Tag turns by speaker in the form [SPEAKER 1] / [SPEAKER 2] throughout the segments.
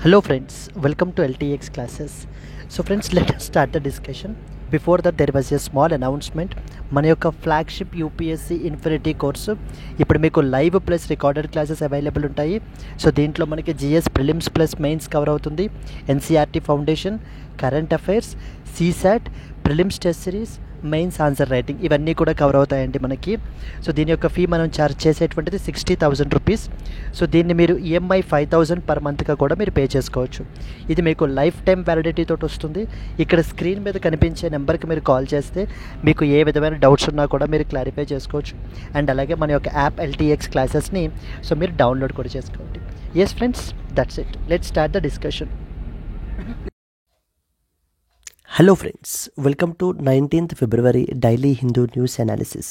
[SPEAKER 1] Hello friends, welcome to LTX classes. So friends, let us start the discussion. Before that there was a small announcement. మన యొక్క flagship UPSC infinity course ఇప్పుడు మీకు live plus recorded classes available ఉంటాయి. So దీంట్లో మనకి GS prelims plus mains cover అవుతుంది, NCERT foundation, current affairs, CSAT, prelims test series, mains answer writing ఇవన్నీ కూడా కవర్ అవుతాయండి మనకి. సో దీని యొక్క ఫీ మనం ఛార్జ్ చేసేటువంటిది 60,000 రూపీస్. సో దీన్ని మీరు ఈఎంఐ 5,000 పర్ మంత్గా కూడా మీరు పే చేసుకోవచ్చు. ఇది మీకు లైఫ్ టైం వ్యాలిడిటీ తోటి వస్తుంది. ఇక్కడ స్క్రీన్ మీద కనిపించే నెంబర్కి మీరు కాల్ చేస్తే మీకు ఏ విధమైన డౌట్స్ ఉన్నా కూడా మీరు క్లారిఫై చేసుకోవచ్చు. అండ్ అలాగే మన యొక్క యాప్ ఎల్టీఎక్స్ క్లాసెస్ని సో మీరు డౌన్లోడ్ కూడా చేసుకోండి. Yes friends, that's it. Let's start the discussion. Hello friends, welcome to 19th February daily Hindu news analysis.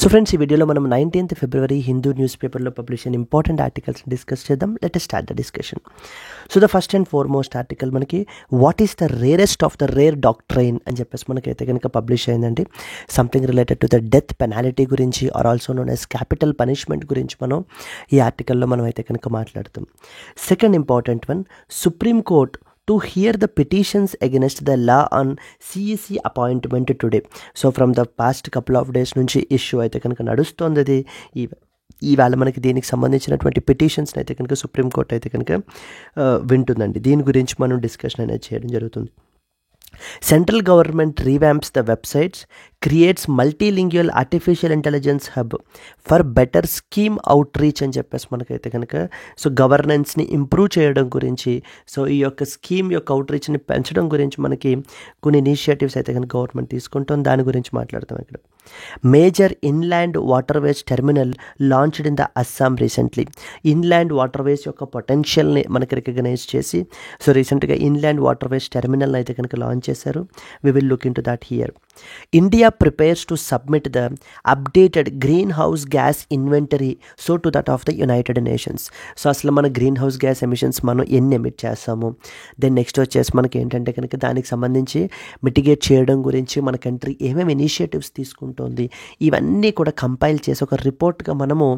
[SPEAKER 1] So friends, ఈ వీడియోలో మనం 19th ఫిబ్రవరి హిందూ న్యూస్ పేపర్లో పబ్లిష్ అయిన ఇంపార్టెంట్ ఆర్టికల్స్ని డిస్కస్ చేద్దాం. Let us start the discussion. So the first and foremost article మనకి what is the rarest of the rare doctrine అని చెప్పేసి మనకైతే కనుక పబ్లిష్ అయిందండి. Something related to the death penalty గురించి or also known as capital punishment గురించి మనం ఈ ఆర్టికల్లో మనం అయితే కనుక మాట్లాడుతాం. Second important one, supreme court to hear the petitions against the law on CEC appointment today. So from the past couple of days నుంచి ఇష్యూ అయితే కనుక నడుస్తుంది. అది ఈవేళ మనకి దీనికి సంబంధించినటువంటి పిటిషన్స్ అయితే కనుక సుప్రీంకోర్టు అయితే కనుక వింటుందండి. దీని గురించి మనం డిస్కషన్ అనేది చేయడం జరుగుతుంది. Central government revamps the websites, creates multilingual artificial intelligence hub for better scheme outreach అని చెప్పేసి మనకైతే కనుక సో గవర్నెన్స్ని ఇంప్రూవ్ చేయడం గురించి, సో ఈ యొక్క స్కీమ్ యొక్క అవుట్రీచ్ని పెంచడం గురించి మనకి కొన్ని ఇనిషియేటివ్స్ అయితే కనుక గవర్నమెంట్ తీసుకుంటాం. దాని గురించి మాట్లాడతాం ఇక్కడ. Major inland waterways terminal launched in the Assam recently. Inland waterways యొక్క పొటెన్షియల్ని మనకి రికగ్నైజ్ చేసి సో రీసెంట్గా ఇన్లాండ్ వాటర్వేస్ టెర్మినల్ అయితే కనుక లాంచ్ చేశారు. We will look in to that here. India prepares to submit the updated green house gas inventory so to that of the United Nations. So అసలు మన green house gas emissions మనం ఎన్ని emit చేస్తాము, then next వచ్చేసి మనకి ఏంటంటే కనుక దానికి సంబంధించి మిటిగేట్ చేయడం గురించి మన కంట్రీ ఏమేమి ఇనిషియేటివ్స్ తీసుకుంటోంది, ఇవన్నీ కూడా కంపైల్ చేసి ఒక రిపోర్ట్గా మనము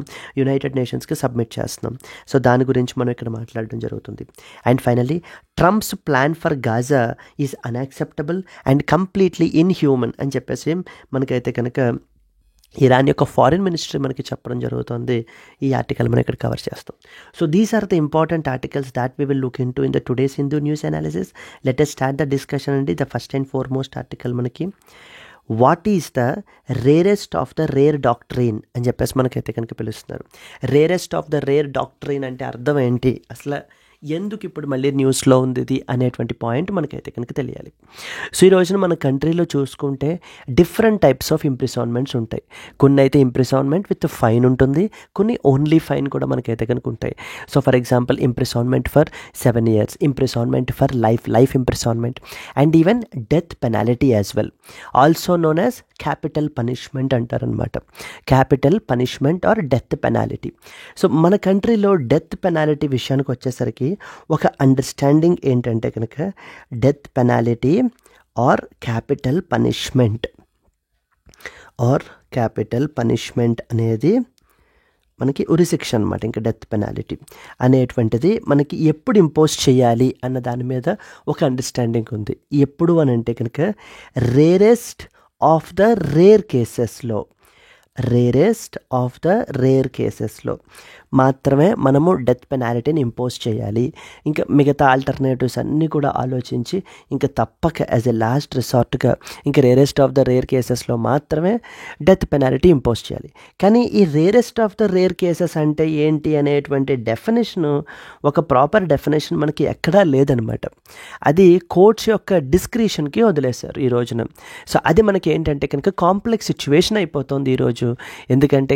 [SPEAKER 1] యునైటెడ్ నేషన్స్కి సబ్మిట్ చేస్తున్నాం. సో దాని గురించి మనం ఇక్కడ మాట్లాడడం జరుగుతుంది. And finally, Trump's plan for Gaza is unacceptable and completely inhuman అని చెప్పేసి మనకైతే కనుక ఇరాన్ యొక్క ఫారిన్ మినిస్ట్రీ మనకి చెప్పడం జరుగుతుంది. ఈ ఆర్టికల్ మనం ఇక్కడ కవర్ చేస్తాం. So these are the important articles that we will look in to in the today's Hindu news analysis. Let us start the discussion అండి. The first and foremost article మనకి what is the rarest of the rare doctrine అని చెప్పేసి మనకైతే కనుక పిలుస్తున్నారు. Rarest of the rare doctrine అంటే అర్థం ఏంటి, అసలు ఎందుకు ఇప్పుడు మళ్ళీ న్యూస్లో ఉంది ఇది అనేటువంటి పాయింట్ మనకైతే కనుక తెలియాలి. సో ఈ రోజున మన కంట్రీలో చూసుకుంటే డిఫరెంట్ టైప్స్ ఆఫ్ ఇంప్రిసాన్మెంట్స్ ఉంటాయి. కొన్ని అయితే ఇంప్రిసాన్మెంట్ విత్ ఫైన్ ఉంటుంది, కొన్ని ఓన్లీ ఫైన్ కూడా మనకైతే కనుక ఉంటాయి. So for example imprisonment for 7 years, imprisonment for life imprisonment, and even death penalty as well, also known as capital punishment అంటారనమాట. Capital punishment or death penalty. So మన కంట్రీలో death penalty విషయానికి వచ్చేసరికి ఒక అండర్స్టాండింగ్ ఏంటంటే కనుక death penalty or capital punishment అనేది మనకి ఉరిశిక్ష అనమాట. ఇంకా డెత్ పెనాలిటీ అనేటువంటిది మనకి ఎప్పుడు ఇంపోజ్ చేయాలి అన్న దాని మీద ఒక అండర్స్టాండింగ్ ఉంది. ఎప్పుడు అని అంటే కనుక రేరెస్ట్ ఆఫ్ ద రేర్ కేసెస్లో మాత్రమే మనము డెత్ పెనాలిటీని ఇంపోజ్ చేయాలి. ఇంకా మిగతా ఆల్టర్నేటివ్స్ అన్నీ కూడా ఆలోచించి ఇంకా తప్పక యాజ్ ఎ లాస్ట్ రిసార్ట్గా ఇంకా రేరెస్ట్ ఆఫ్ ద రేర్ కేసెస్లో మాత్రమే డెత్ పెనాలిటీ ఇంపోజ్ చేయాలి. కానీ ఈ rarest of the rare cases అంటే ఏంటి అనేటువంటి డెఫినేషను, ఒక ప్రాపర్ డెఫినేషన్ మనకి ఎక్కడా లేదనమాట. అది కోర్ట్స్ యొక్క డిస్క్రిషన్కి వదిలేశారు ఈ రోజున. సో అది మనకి ఏంటంటే కనుక కాంప్లెక్స్ సిచ్యువేషన్ అయిపోతుంది ఈరోజు. ఎందుకంటే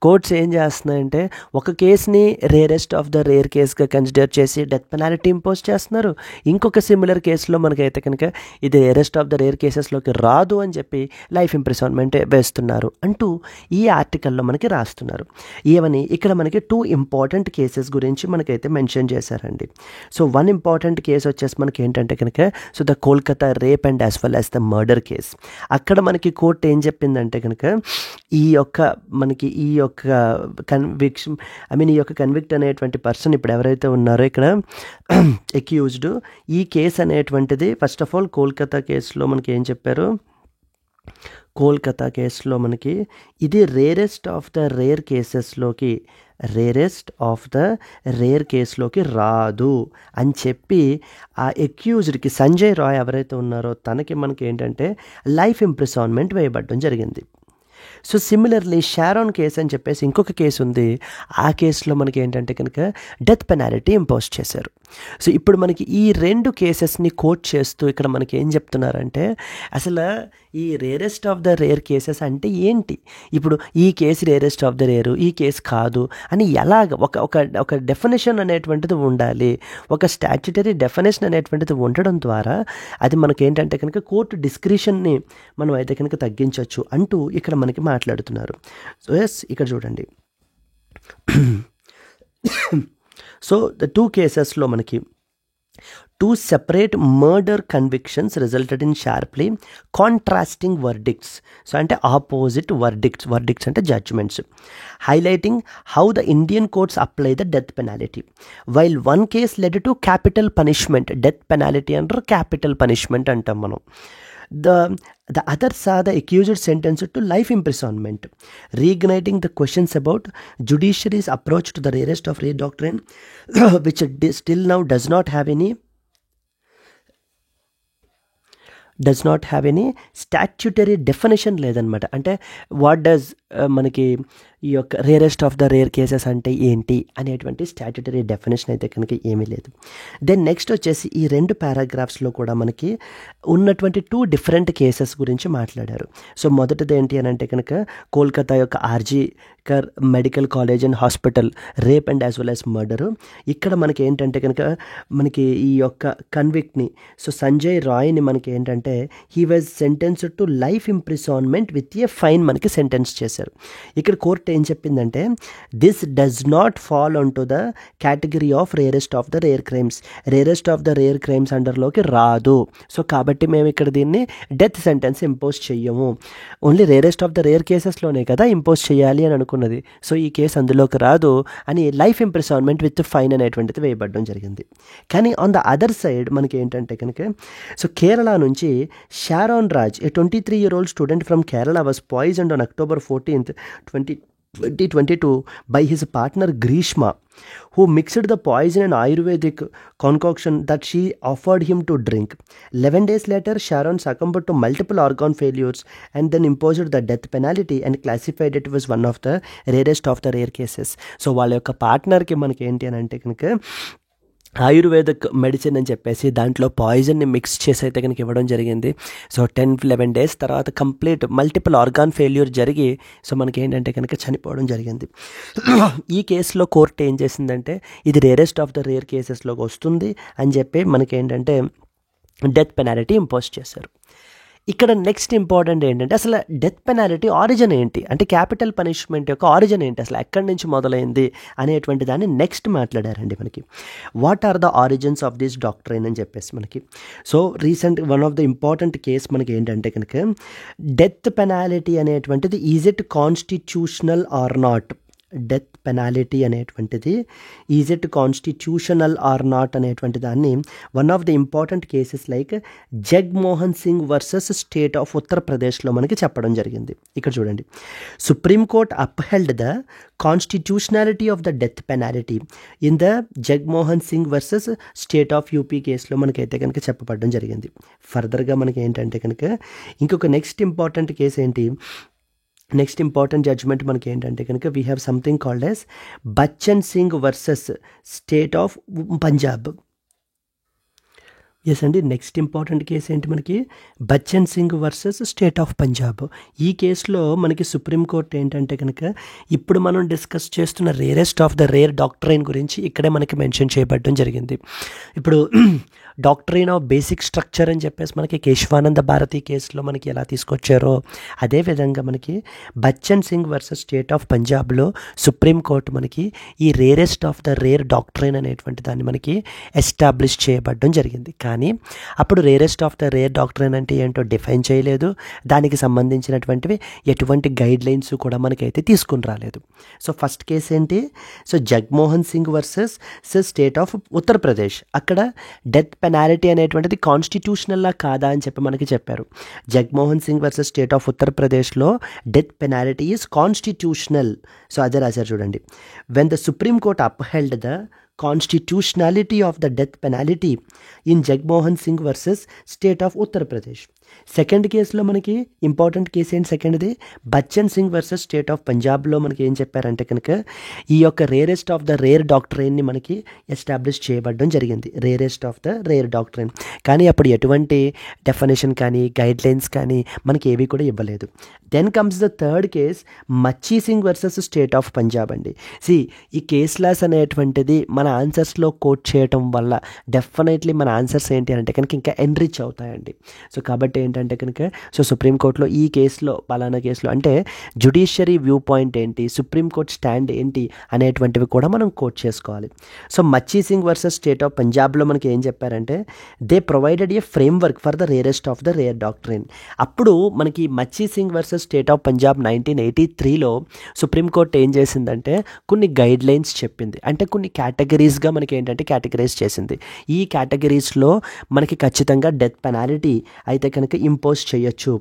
[SPEAKER 1] కోర్ట్స్ ఏం చేస్తున్నాయంటే ఒక కేసుని రేరెస్ట్ ఆఫ్ ద రేర్ కేసుగా కన్సిడర్ చేసి డెత్ పెనాలిటీ ఇంపోజ్ చేస్తున్నారు. ఇంకొక సిమిలర్ కేసులో మనకైతే కనుక ఇది రేరెస్ట్ ఆఫ్ ద రేర్ కేసెస్లోకి రాదు అని చెప్పి లైఫ్ ఇంప్రిసాన్మెంట్ వేస్తున్నారు అంటూ ఈ ఆర్టికల్లో మనకి రాస్తున్నారు. ఏమని ఇక్కడ మనకి 2 ఇంపార్టెంట్ కేసెస్ గురించి మనకైతే మెన్షన్ చేశారండి. సో 1 ఇంపార్టెంట్ కేసు వచ్చేసి మనకి ఏంటంటే కనుక so the Kolkata rape and as well as the murder case. అక్కడ మనకి కోర్ట్ ఏం చెప్పిందంటే కనుక ఈ యొక్క కన్విక్షన్ ఈ యొక్క కన్విక్ట్ అనేటువంటి పర్సన్ ఇప్పుడు ఎవరైతే ఉన్నారో ఇక్కడ అక్యూజ్డ్, ఈ కేసు అనేటువంటిది ఫస్ట్ ఆఫ్ ఆల్ కోల్కతా కేసులో మనకి ఏం చెప్పారు, కోల్కతా కేసులో మనకి ఇది రేరెస్ట్ ఆఫ్ ద రేర్ కేసులోకి రాదు అని చెప్పి ఆ అక్యూజ్డ్కి సంజయ్ రాయ్ ఎవరైతే ఉన్నారో తనకి మనకి ఏంటంటే లైఫ్ ఇంప్రిసాన్మెంట్ వేయబడడం జరిగింది. సో సిమిలర్లీ షారోన్ కేసు అని చెప్పేసి ఇంకొక కేసు ఉంది, ఆ కేసులో మనకి ఏంటంటే కనుక డెత్ పెనాల్టీ ఇంపోజ్ చేశారు. సో ఇప్పుడు మనకి ఈ రెండు కేసెస్ని కోట్ చేస్తూ ఇక్కడ మనకి ఏం చెప్తున్నారంటే అసలు ఈ rarest of the rare cases అంటే ఏంటి, ఇప్పుడు ఈ case rarest of the rare, ఈ కేసు కాదు అని ఎలాగ ఒక డెఫినేషన్ అనేటువంటిది ఉండాలి, ఒక స్టాట్యుటరీ డెఫినేషన్ అనేటువంటిది ఉండడం ద్వారా అది మనకి ఏంటంటే కనుక కోర్టు డిస్క్రిషన్ని మనం అయితే కనుక తగ్గించవచ్చు అంటూ ఇక్కడ మనకి మాట్లాడుతున్నారు. సో ఎస్ ఇక్కడ చూడండి, సో ద 2 కేసెస్లో మనకి 2 separate murder convictions resulted in sharply contrasting verdicts. So ante opposite verdicts ante judgments, highlighting how the Indian courts apply the death penalty. While one case led to capital punishment, death penalty under capital punishment antam manam, the other saw the accused sentenced to life imprisonment, reigniting the questions about judiciary's approach to the rarest of rare doctrine, which still now does not have any statutory definition లేదనమాట. అంటే what does మనకి ఈ యొక్క rarest of the rare cases అంటే ఏంటి అనేటువంటి statutory definition అయితే కనుక ఏమీ లేదు. దెన్ నెక్స్ట్ వచ్చేసి ఈ 2 పారాగ్రాఫ్స్లో కూడా మనకి ఉన్నటువంటి 2 డిఫరెంట్ కేసెస్ గురించి మాట్లాడారు. సో మొదటిది ఏంటి అని అంటే కనుక కోల్కతా యొక్క RG Kar medical college and hospital rape and as well as murder. ఇక్కడ మనకి ఏంటంటే కనుక మనకి ఈ యొక్క కన్విక్ట్ని, సో సంజయ్ రాయ్ని మనకి ఏంటంటే he was sentenced to life imprisonment with a fine మనకి సెంటెన్స్ చేశారు. ఇక్కడ కోర్టు ఏం చెప్పిందంటే this does not fall on to the category of rarest of the rare crimes అండర్లోకి రాదు. సో కాబట్టి మేము ఇక్కడ దీన్ని డెత్ సెంటెన్స్ ఇంపోజ్ చెయ్యము, only rarest of the rare కేసెస్లోనే కదా ఇంపోజ్ చేయాలి అని అనుకున్నది, సో ఈ కేసు అందులోకి రాదు అని లైఫ్ ఇంప్రిసాన్మెంట్ విత్ ఫైన్ అనేటువంటిది వేయబడడం జరిగింది. కానీ ఆన్ ద అదర్ సైడ్ మనకి ఏంటంటే కనుక సో కేరళ నుంచి Sharon Raj, a 23-year-old student from Kerala was poisoned on October 14th, 2022 by his partner Grishma, who mixed the poison in Ayurvedic concoction that she offered him to drink. 11 days later, Sharon succumbed to multiple organ failures and then imposed the death penalty and classified it as one of the rarest of the rare cases. So వాళ్ళ యొక్క పార్ట్నర్కి మనకి ఏంటి అని అంటే కనుక ayurvedic medicine అని చెప్పేసి దాంట్లో పాయిజన్ని మిక్స్ చేసి అయితే కనుక ఇవ్వడం జరిగింది. సో 10-11 days తర్వాత కంప్లీట్ మల్టిపుల్ ఆర్గాన్ ఫెయిల్యూర్ జరిగి సో మనకి ఏంటంటే కనుక చనిపోవడం జరిగింది. ఈ కేసులో కోర్టు ఏం చేసిందంటే ఇది రేరెస్ట్ ఆఫ్ ద రేర్ కేసెస్లోకి వస్తుంది అని చెప్పి మనకి ఏంటంటే డెత్ పెనాల్టీ ఇంపోజ్ చేశారు. ఇక్కడ నెక్స్ట్ ఇంపార్టెంట్ ఏంటంటే అసలు డెత్ పెనాల్టీ ఆరిజిన్ ఏంటి, అంటే క్యాపిటల్ పనిష్మెంట్ యొక్క ఆరిజిన్ ఏంటి, అసలు ఎక్కడి నుంచి మొదలైంది అనేటువంటి దాన్ని నెక్స్ట్ మాట్లాడారండి మనకి. What are the origins of this doctrine అని చెప్పేసి మనకి. So recent one of the important case మనకి ఏంటంటే కనుక డెత్ పెనాల్టీ అనేటువంటిది is it constitutional or not, death penalty అనేటువంటిది is it constitutional or not అనేటువంటి దాన్ని one of the important cases like Jagmohan Singh versus state of ఉత్తరప్రదేశ్లో మనకి చెప్పడం జరిగింది. ఇక్కడ చూడండి, supreme court upheld the constitutionality of the death penalty in the Jagmohan Singh versus state of UP కేసులో మనకైతే కనుక చెప్పబడడం జరిగింది. ఫర్దర్గా మనకి ఏంటంటే కనుక ఇంకొక నెక్స్ట్ ఇంపార్టెంట్ కేసు ఏంటి, నెక్స్ట్ ఇంపార్టెంట్ జడ్జ్మెంట్ మనకి ఏంటంటే కనుక we have something called as Bachan Singh versus state of Punjab. Yes అండి, నెక్స్ట్ ఇంపార్టెంట్ కేసు ఏంటి మనకి Bachan Singh versus state of Punjab. ఈ కేసులో మనకి సుప్రీంకోర్టు ఏంటంటే కనుక ఇప్పుడు మనం డిస్కస్ చేస్తున్న rarest of the rare doctrine గురించి ఇక్కడే మనకి మెన్షన్ చేయబడడం జరిగింది. ఇప్పుడు డాక్ట్రైన్ ఆఫ్ బేసిక్ స్ట్రక్చర్ అని చెప్పేసి మనకి కేశవానంద భారతి కేసులో మనకి ఎలా తీసుకొచ్చారో అదేవిధంగా మనకి Bachan Singh versus state of పంజాబ్లో సుప్రీంకోర్టు మనకి ఈ rarest of the rare doctrine అనేటువంటి దాన్ని మనకి ఎస్టాబ్లిష్ చేయబడడం జరిగింది. కానీ అప్పుడు rarest of the rare doctrine అంటే ఏంటో డిఫైన్ చేయలేదు, దానికి సంబంధించినటువంటివి ఎటువంటి గైడ్ లైన్స్ కూడా మనకైతే తీసుకుని రాలేదు. సో ఫస్ట్ కేసు ఏంటి, so Jagmohan Singh versus state of Uttar Pradesh. అక్కడ డెత్ పెనాల్టీ అనేటువంటిది కాన్స్టిట్యూషనల్లా కాదా అని చెప్పి మనకి చెప్పారు. Jagmohan Singh versus state of ఉత్తరప్రదేశ్లో death penalty is constitutional. So అదే రాశారు చూడండి. When the supreme court upheld the constitutionality of the death penalty in Jagmohan Singh versus state of Uttar Pradesh. Second కేసులో మనకి ఇంపార్టెంట్ కేసు ఏంటి, సెకండ్ది Bachan Singh versus state of పంజాబ్లో మనకి ఏం చెప్పారంటే కనుక ఈ యొక్క రేరెస్ట్ ఆఫ్ ద రేర్ డాక్ట్రైన్ని మనకి ఎస్టాబ్లిష్ చేయబడడం జరిగింది, rarest of the rare doctrine. కానీ అప్పుడు ఎటువంటి డెఫినేషన్ కానీ గైడ్ లైన్స్ కానీ మనకి ఏవి కూడా ఇవ్వలేదు. Then comes the third case, Machhi Singh versus state of Punjab అండి. ఈ కేస్ లాస్ అనేటువంటిది మన ఆన్సర్స్లో కోట్ చేయటం వల్ల డెఫినెట్లీ మన ఆన్సర్స్ ఏంటి అంటే కనుక ఇంకా ఎన్రిచ్ అవుతాయండి. సో కాబట్టి ఏంటంటే కనుక సో సుప్రీంకోర్టులో ఈ కేసులో పలానా కేసులో అంటే జ్యుడిషియరీ వ్యూ పాయింట్ ఏంటి, సుప్రీంకోర్టు స్టాండ్ ఏంటి అనేటువంటివి కూడా మనం కోట్ చేసుకోవాలి. So Machhi Singh versus state of పంజాబ్లో మనకి ఏం చెప్పారంటే they provided a framework for the rarest of the rare doctrine. అప్పుడు మనకి Machhi Singh versus state of Punjab 1983లో సుప్రీంకోర్టు ఏం చేసిందంటే కొన్ని గైడ్ లైన్స్ చెప్పింది, అంటే కొన్ని కేటగిరీస్గా మనకి ఏంటంటే కేటగిరైజ్ చేసింది. ఈ కేటగిరీస్లో మనకి ఖచ్చితంగా డెత్ పెనాల్టీ అయితే కనుక ఇంపోజ్ చేయొచ్చు.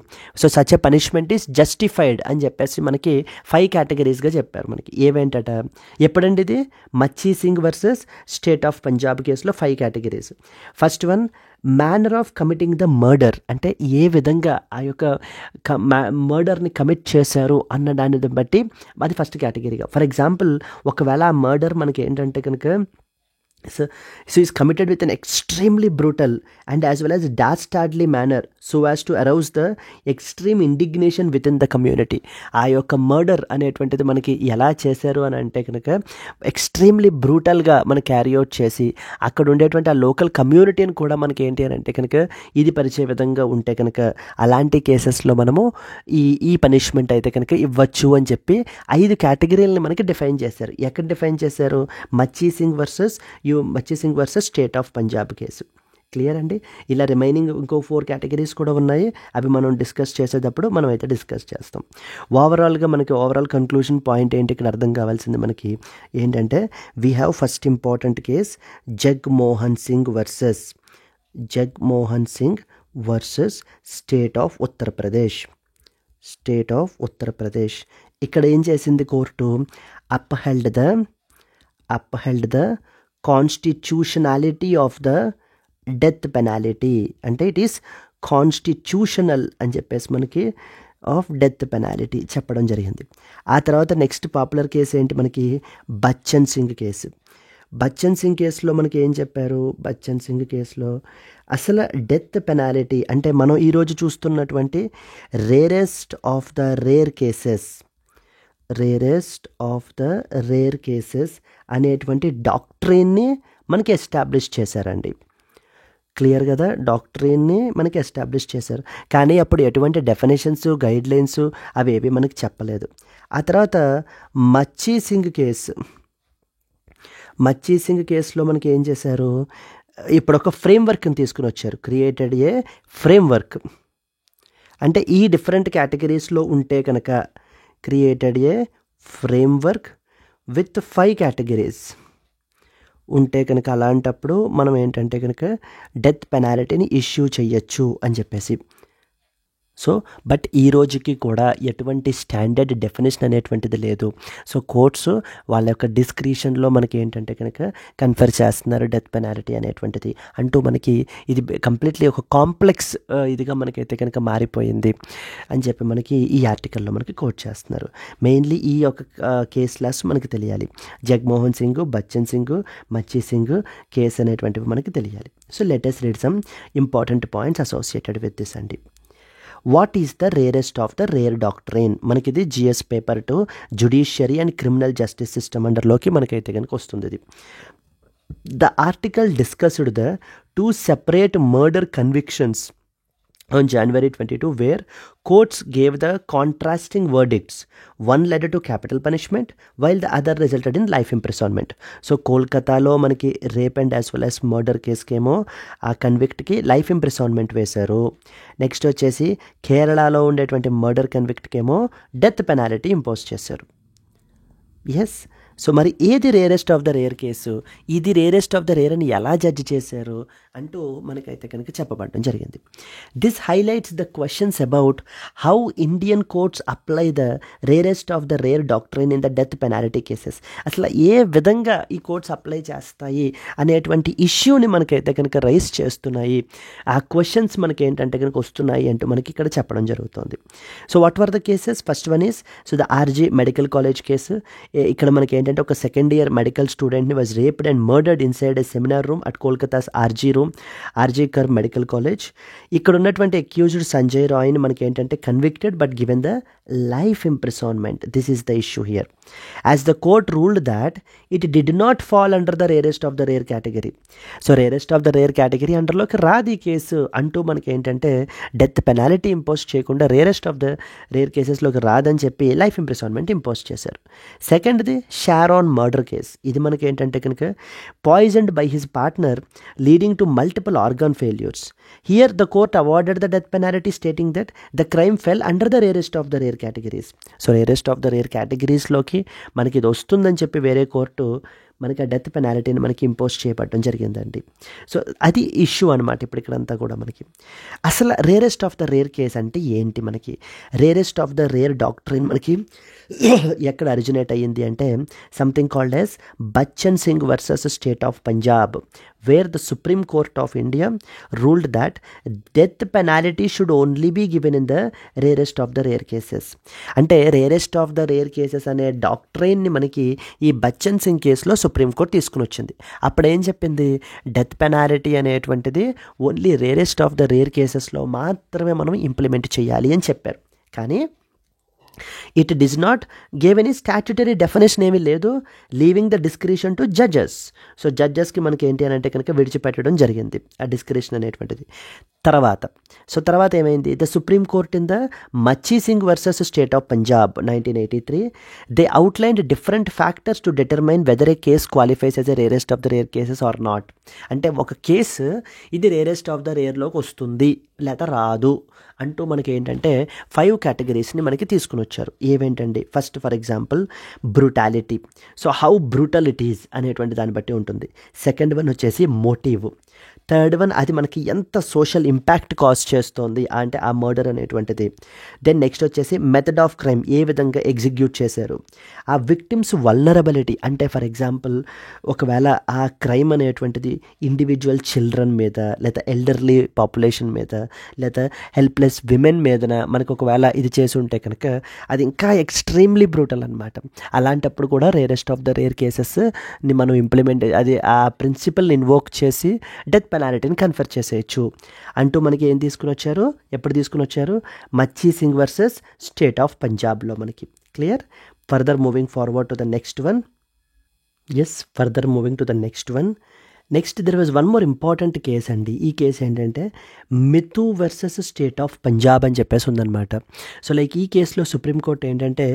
[SPEAKER 1] So such a punishment is justified అని చెప్పేసి మనకి 5 కేటగిరీస్గా చెప్పారు. మనకి ఏవేంటట, ఎప్పుడండి ఇది Machhi Singh versus state of Punjab కేసులో 5 categories. First one, manner of committing the murder, అంటే ఏ విధంగా ఆ యొక్క మర్డర్ని కమిట్ చేశారు అన్న దాన్ని బట్టి అది ఫస్ట్ కేటగిరీగా. ఫర్ ఎగ్జాంపుల్ ఒకవేళ ఆ మర్డర్ మనకి ఏంటంటే కనుక so is committed with an extremely brutal and as well as dastardly manner so as to arouse the extreme indignation within the community. ఆ యొక్క మర్డర్ అనేటువంటిది మనకి ఎలా చేశారు అని అంటే కనుక ఎక్స్ట్రీమ్లీ బ్రూటల్గా మనం క్యారీ అవుట్ చేసి అక్కడ ఉండేటువంటి ఆ లోకల్ కమ్యూనిటీని కూడా మనకి ఏంటి అని అంటే కనుక ఇది పరిచే విధంగా ఉంటే కనుక అలాంటి కేసెస్లో మనము ఈ పనిష్మెంట్ అయితే కనుక ఇవ్వచ్చు అని చెప్పి 5 కేటగిరీలని మనకి డిఫైన్ చేశారు. ఎక్కడ డిఫైన్ చేశారు, Machhi Singh versus state of Punjab case. Clear అండి. ఇలా రిమైనింగ్ ఇంకో 4 కేటగిరీస్ కూడా ఉన్నాయి, అవి మనం డిస్కస్ చేసేటప్పుడు మనం అయితే డిస్కస్ చేస్తాం. ఓవరాల్గా మనకి ఓవరాల్ కన్క్లూషన్ పాయింట్ ఏంటి ఇక్కడ అర్థం కావాల్సింది మనకి ఏంటంటే we have first important case Jagmohan Singh versus state of Uttar Pradesh. ఇక్కడ ఏం చేసింది court, upheld the constitutionality of the death penalty, అంటే ఇట్ ఈస్ కాన్స్టిట్యూషనల్ అని చెప్పేసి మనకి ఆఫ్ డెత్ పెనాలిటీ చెప్పడం జరిగింది. ఆ తర్వాత నెక్స్ట్ పాపులర్ కేసు ఏంటి మనకి బచ్చన్ సింగ్ కేసులో మనకి ఏం చెప్పారు, బచ్చన్ సింగ్ కేసులో అసలు డెత్ పెనాలిటీ అంటే మనం ఈరోజు చూస్తున్నటువంటి rarest of the rare cases అనేటువంటి డాక్ట్రైన్ని మనకి ఎస్టాబ్లిష్ చేశారండి. క్లియర్ కదా, డాక్ట్రైన్ని మనకి ఎస్టాబ్లిష్ చేశారు. కానీ అప్పుడు ఎటువంటి డెఫినేషన్స్ గైడ్ లైన్స్ అవి ఏవి మనకి చెప్పలేదు. ఆ తర్వాత మచ్చీ సింగ్ కేసులో మనకి ఏం చేశారు, ఇప్పుడు ఒక ఫ్రేమ్వర్క్ని తీసుకుని వచ్చారు, క్రియేటెడ్ ఏ ఫ్రేమ్వర్క్. అంటే ఈ డిఫరెంట్ కేటగిరీస్లో ఉంటే కనుక created a framework with 5 categories ఉంటే కనుక అలాంటప్పుడు మనం ఏంటంటే కనుక డెత్ పెనాల్టీని ఇష్యూ చేయొచ్చు అని చెప్పేసి. సో బట్ ఈ రోజుకి కూడా ఎటువంటి స్టాండర్డ్ డెఫినేషన్ అనేటువంటిది లేదు. సో కోర్ట్స్ వాళ్ళ యొక్క డిస్క్రిషన్లో మనకి ఏంటంటే కనుక కన్ఫర్ చేస్తున్నారు డెత్ పెనాల్టీ అనేటువంటిది అంటూ మనకి ఇది కంప్లీట్లీ ఒక కాంప్లెక్స్ ఇదిగా మనకైతే కనుక మారిపోయింది అని చెప్పి మనకి ఈ ఆర్టికల్లో మనకి కోట్ చేస్తున్నారు. మెయిన్లీ ఈ యొక్క కేస్ లాస్ మనకి తెలియాలి, జగ్మోహన్ సింగ్, బచ్చన్ సింగ్, మచ్చీ సింగ్ కేసు అనేటువంటివి మనకి తెలియాలి. So let us read some important points associated with this అండి. What is the rarest of the rare doctrine, మనకి ఇది GS paper 2 judiciary and criminal justice system అండర్లోకి మనకైతే కనుక వస్తుంది. ఇది the article discussed the 2 separate murder convictions on January 22, where courts gave the contrasting verdicts. One led to capital punishment, while the other resulted in life imprisonment. So కోల్కతాలో మనకి rape and as well as murder కేసుకేమో ఆ కన్విక్ట్కి life imprisonment వేశారు. Next వచ్చేసి కేరళలో ఉండేటువంటి murder కన్విక్ట్కేమో డెత్ పెనాల్టీ ఇంపోజ్ చేశారు. ఎస్, సో మరి ఏది rarest of the rare case, ఇది రేరెస్ట్ ఆఫ్ ద రేర్ అని ఎలా జడ్జ్ చేశారు అంటూ మనకైతే కనుక చెప్పబడడం జరిగింది. This highlights the questions about how Indian courts apply the rarest of the rare doctrine in the death penalty cases. అసలు ఏ విధంగా ఈ కోర్ట్స్ అప్లై చేస్తాయి అనేటువంటి ఇష్యూని మనకైతే కనుక రైస్ చేస్తున్నాయి. ఆ క్వశ్చన్స్ మనకి ఏంటంటే కనుక వస్తున్నాయి అంటూ మనకి ఇక్కడ చెప్పడం జరుగుతుంది. So what were the cases? First one is the RG medical college case. ఇక్కడ మనకి ఏంటంటే ఒక సెకండ్ ఇయర్ మెడికల్ స్టూడెంట్ని was raped and murdered inside a seminar room at Kolkata's RG Kar medical college. ఇక్కడ ఉన్నటువంటి అక్యూజ్డ్ సంజయ్ రాయ్ని మనకి ఏంటంటే convicted but given the life imprisonment. This is the issue here. As the court ruled that it did not fall under the rarest of the rare category. So rarest of the rare category అండర్లోకి రాది case అంటూ మనకి ఏంటంటే death penalty impose చేయకుండా rarest of the rare కేసెస్లోకి రాదని చెప్పి life ఇంప్రిసాన్మెంట్ impose చేశారు. సెకండ్ది షారాన్ మర్డర్ కేస్. ఇది మనకి ఏంటంటే కనుక poisoned by his partner leading to multiple organ failures. Here the court awarded the death penalty stating that the crime fell under the rarest of the rare categories. So rarest of the rare కేటగిరీస్లోకి మనకి ఇది వస్తుందని చెప్పి వేరే court మనకి ఆ death పెనాల్టీని మనకి impose చేయబడడం జరిగిందండి. సో అది ఇష్యూ అనమాట ఇప్పుడు ఇక్కడంతా కూడా మనకి. అసలు rarest of the rare case అంటే ఏంటి? మనకి rarest of the rare doctrine మనకి ఎక్కడ అరిజినేట్ అయ్యింది అంటే something called as Bachan Singh versus state of Punjab, where the Supreme Court of India ruled that death penalty should only be given in the rarest of the rare cases. అంటే rarest of the rare cases అనే డాక్ట్రైన్ని మనకి ఈ బచ్చన్ సింగ్ కేసులో supreme court తీసుకుని వచ్చింది. అప్పుడు ఏం చెప్పింది? డెత్ పెనాల్టీ అనేటువంటిది only rarest of the rare కేసెస్లో మాత్రమే మనం ఇంప్లిమెంట్ చేయాలి అని చెప్పారు. కానీ it does not gave any statutory definition ఏమీ లేదు, leaving the discretion to judges. So జడ్జెస్కి మనకి ఏంటి అని అంటే కనుక విడిచిపెట్టడం జరిగింది ఆ డిస్క్రిషన్ అనేటువంటిది. తర్వాత ఏమైంది? The supreme court in the Machhi Singh versus state of Punjab 1983 they outlined different factors to determine whether a case qualifies as a rarest of the rare cases or not. అంటే ఒక కేసు ఇది రేరెస్ట్ ఆఫ్ ద రేర్లోకి వస్తుంది లేదా రాదు అంటూ మనకి ఏంటంటే 5 కేటగిరీస్ని మనకి తీసుకుని వచ్చారు. ఏవేంటండి? First for example brutality. So how brutal it is అనేటువంటి దాన్ని బట్టి ఉంటుంది. సెకండ్ వన్ వచ్చేసి మోటివ్. థర్డ్ వన్ అది మనకి ఎంత సోషల్ ఇంపాక్ట్ కాజ్ చేస్తోంది అంటే ఆ మర్డర్ అనేటువంటిది. దెన్ నెక్స్ట్ వచ్చేసి మెథడ్ ఆఫ్ క్రైమ్, ఏ విధంగా ఎగ్జిక్యూట్ చేశారు. ఆ విక్టిమ్స్ వల్నరబిలిటీ, అంటే ఫర్ ఎగ్జాంపుల్ ఒకవేళ ఆ క్రైమ్ అనేటువంటిది ఇండివిజువల్ చిల్డ్రన్ మీద లేదా ఎల్డర్లీ పాపులేషన్ మీద లేదా హెల్ప్లెస్ విమెన్ మీదన మనకు ఒకవేళ ఇది చేసి ఉంటే కనుక అది ఇంకా ఎక్స్ట్రీమ్లీ బ్రూటల్ అనమాట. అలాంటప్పుడు కూడా రేరెస్ట్ ఆఫ్ ద రేర్ కేసెస్ని మనం ఇంప్లిమెంట్ అది ఆ ప్రిన్సిపల్ ఇన్వోక్ చేసి డెత్ పెనాల్టీని కన్ఫర్ చేసేయచ్చు అంటూ మనకి ఏం తీసుకుని వచ్చారు? ఎప్పుడు తీసుకుని వచ్చారు? మచ్చీ సింగ్ వర్సెస్ స్టేట్ ఆఫ్ పంజాబ్లో మనకి. Clear? Further moving forward to the next one. Further moving to the next one. Next there was one more important case అండి. ఈ కేసు ఏంటంటే మితూ వర్సెస్ స్టేట్ ఆఫ్ పంజాబ్ అని చెప్పేసి ఉందన్నమాట. సో లైక్ ఈ కేసులో సుప్రీంకోర్టు ఏంటంటే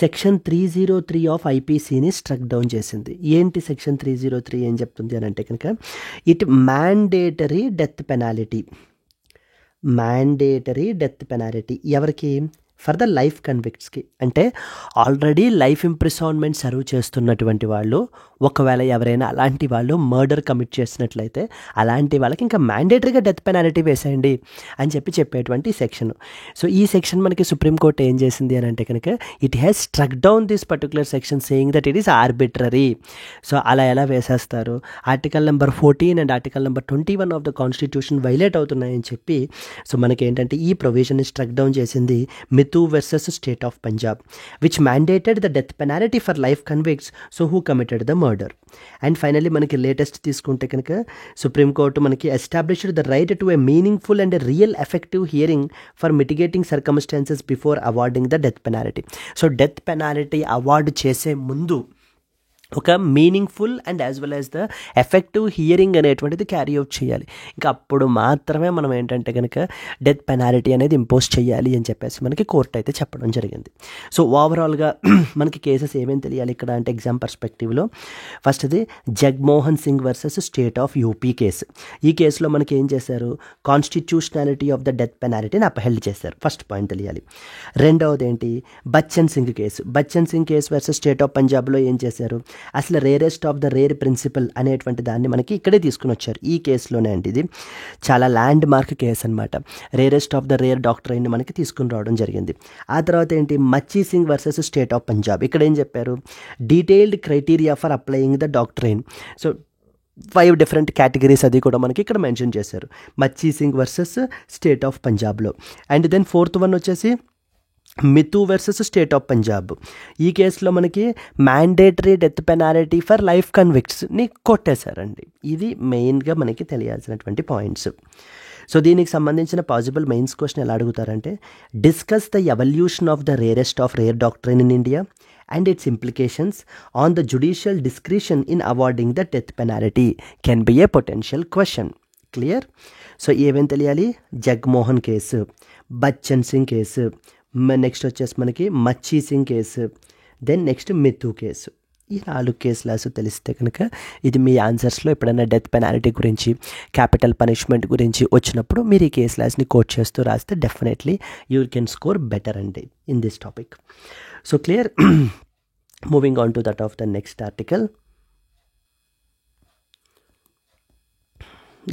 [SPEAKER 1] సెక్షన్ 303 ఆఫ్ ఐపీసీని స్ట్రక్ డౌన్ చేసింది. ఏంటి సెక్షన్ 303 ఏం చెప్తుంది అని అంటే కనుక ఇట్ మ్యాండేటరీ డెత్ పెనాల్టీ ఎవరికి? ఫర్ ద లైఫ్ కన్విక్ట్స్కి. అంటే ఆల్రెడీ లైఫ్ ఇంప్రిసాన్మెంట్ సర్వ్ చేస్తున్నటువంటి వాళ్ళు ఒకవేళ ఎవరైనా అలాంటి వాళ్ళు మర్డర్ కమిట్ చేసినట్లయితే అలాంటి వాళ్ళకి ఇంకా మ్యాండేటరీగా డెత్ పెనాల్టీ వేసేయండి అని చెప్పేటువంటి సెక్షన్. సో ఈ సెక్షన్ మనకి సుప్రీంకోర్టు ఏం చేసింది అని అంటే కనుక it has struck down this particular section saying that it is arbitrary. So అలా ఎలా వేసేస్తారు? Article number 14 and article number 21 of the constitution violate అవుతున్నాయని చెప్పి సో మనకి ఏంటంటే ఈ ప్రొవిజన్ని స్ట్రక్ డౌన్ చేసింది మితూ versus State of Punjab, which mandated the death penalty for life convicts so who committed the murder. And finally మనకి latest తీసుకుంటే కనుక supreme court మనకి established the right to A meaningful and real effective hearing for mitigating circumstances before awarding the death penalty. So death penalty award చేసే ముందు ఒక meaningful and as well as the effective hearing అనేటువంటిది carry out చేయాలి. ఇంకా అప్పుడు మాత్రమే మనం ఏంటంటే కనుక డెత్ పెనాల్టీ అనేది ఇంపోజ్ చేయాలి అని చెప్పేసి మనకి కోర్టు అయితే చెప్పడం జరిగింది. సో ఓవరాల్గా మనకి కేసెస్ ఏమేమి తెలియాలి ఇక్కడ అంటే ఎగ్జామ్ పర్స్పెక్టివ్లో ఫస్ట్ది Jagmohan Singh versus state of UP case. ఈ కేసులో మనకి ఏం చేశారు, కాన్స్టిట్యూషనాలిటీ ఆఫ్ ద డెత్ పెనాల్టీని అప్హెల్డ్ చేశారు. ఫస్ట్ పాయింట్ తెలియాలి. రెండవది ఏంటి, Bachan Singh case. Bachan Singh case versus state of పంజాబ్లో ఏం చేశారు, అసలు rarest of the rare principle అనేటువంటి దాన్ని మనకి ఇక్కడే తీసుకుని వచ్చారు. ఈ కేసులోనే అండి, ఇది చాలా ల్యాండ్ మార్క్ కేసు అనమాట. రేరెస్ట్ ఆఫ్ ద రేర్ డాక్ట్రైన్ని మనకి తీసుకుని రావడం జరిగింది. ఆ తర్వాత ఏంటి, Machhi Singh versus state of Punjab. ఇక్కడ ఏం చెప్పారు, detailed criteria for applying the doctrine. So 5 different categories అది కూడా మనకి ఇక్కడ మెన్షన్ చేశారు Machhi Singh versus state of పంజాబ్లో. అండ్ దెన్ ఫోర్త్ వన్ వచ్చేసి Mithu versus state of Punjab. ఈ కేసులో మనకి mandatory death penalty for life కన్విక్ట్స్ని కొట్టేశారండి. ఇది మెయిన్గా మనకి తెలియాల్సినటువంటి పాయింట్స్. సో దీనికి సంబంధించిన పాసిబుల్ మెయిన్స్ క్వశ్చన్ ఎలా అడుగుతారంటే, discuss the evolution of the rarest of rare doctrine in India and its implications on the judicial discretion in awarding the death penalty can be a potential question. Clear? So ఏమేం తెలియాలి, Jagmohan case, Bachan Singh case, next వచ్చేసి మనకి Machhi Singh case, then next Mithu case. ఈ 4 కేసులు తెలిస్తే కనుక ఇది మీ ఆన్సర్స్లో ఎప్పుడైనా డెత్ పెనాల్టీ గురించి, క్యాపిటల్ పనిష్మెంట్ గురించి వచ్చినప్పుడు మీరు ఈ కేసులని కోట్ చేస్తూ రాస్తే definitely you can score better అండి in this topic. So clear? Moving on to that of the next article.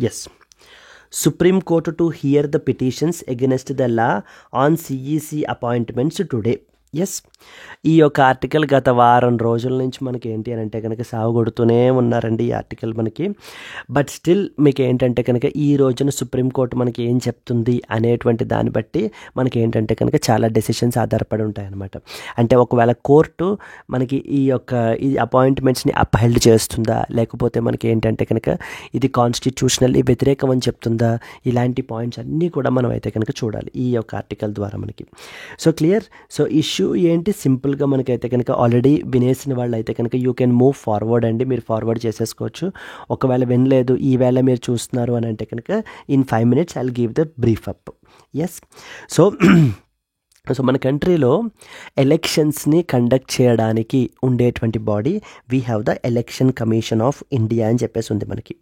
[SPEAKER 1] Yes. Supreme Court to hear the petitions against the law on CEC appointments today. Yes, ఈ యొక్క article గత వారం రోజుల నుంచి మనకి ఏంటి అని అంటే కనుక సాగుకొడుతూనే ఉన్నారండి ఈ ఆర్టికల్ మనకి. బట్ స్టిల్ మీకు ఏంటంటే కనుక ఈ రోజున సుప్రీంకోర్టు మనకి ఏం చెప్తుంది అనేటువంటి దాన్ని బట్టి మనకి ఏంటంటే కనుక చాలా డెసిషన్స్ ఆధారపడి ఉంటాయన్నమాట. అంటే ఒకవేళ కోర్టు మనకి ఈ అపాయింట్మెంట్స్ని అప్హెల్డ్ చేస్తుందా, లేకపోతే మనకి ఏంటంటే కనుక ఇది కాన్స్టిట్యూషనల్లీ వ్యతిరేకం అని చెప్తుందా, ఇలాంటి పాయింట్స్ అన్నీ కూడా మనం అయితే కనుక చూడాలి ఈ యొక్క ఆర్టికల్ ద్వారా మనకి. So clear? సో ఇష్యూ ఏంటి, సింపుల్గా మనకైతే కనుక ఆల్రెడీ వినేసిన వాళ్ళు అయితే కనుక యూ కెన్ మూవ్ ఫార్వర్డ్ అండి, మీరు ఫార్వర్డ్ చేసేసుకోవచ్చు. ఒకవేళ వినలేదు, ఈవేళ మీరు చూస్తున్నారు అని అంటే కనుక in 5 minutes I will give the brief up. Yes, so మన కంట్రీలో ఎలక్షన్స్ని కండక్ట్ చేయడానికి ఉండేటువంటి body we have the election commission of India అని చెప్పేసి ఉంది మనకి.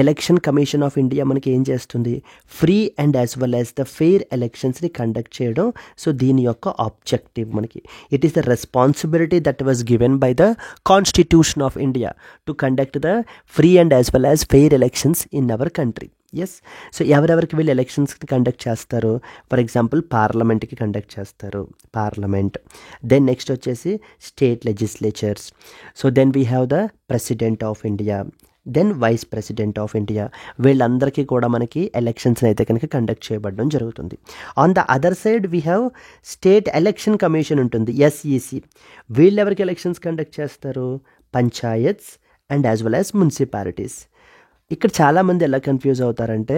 [SPEAKER 1] ఎలక్షన్ కమిషన్ ఆఫ్ ఇండియా మనకి ఏం చేస్తుంది, free and as well as the fair ఎలక్షన్స్ని కండక్ట్ చేయడం. సో దీని యొక్క ఆబ్జెక్టివ్ మనకి, it is the responsibility that was given by the constitution of India to conduct the free and as well as fair elections in our country. Yes, so ఎవరెవరికి వీళ్ళు ఎలక్షన్స్కి conduct చేస్తారు, for example పార్లమెంట్కి conduct చేస్తారు, parliament. Then next వచ్చేసి state legislatures. So then we have the president of India, then vice president of India. వీళ్ళందరికీ కూడా మనకి ఎలక్షన్స్ని అయితే కనుక కండక్ట్ చేయబడడం జరుగుతుంది. On the other side we have state election commission ఉంటుంది, ఎస్ఈసి. వీళ్ళు ఎవరికి ఎలక్షన్స్ కండక్ట్ చేస్తారు, panchayats and as well as municipalities. ఇక్కడ చాలామంది ఎలా కన్ఫ్యూజ్ అవుతారంటే,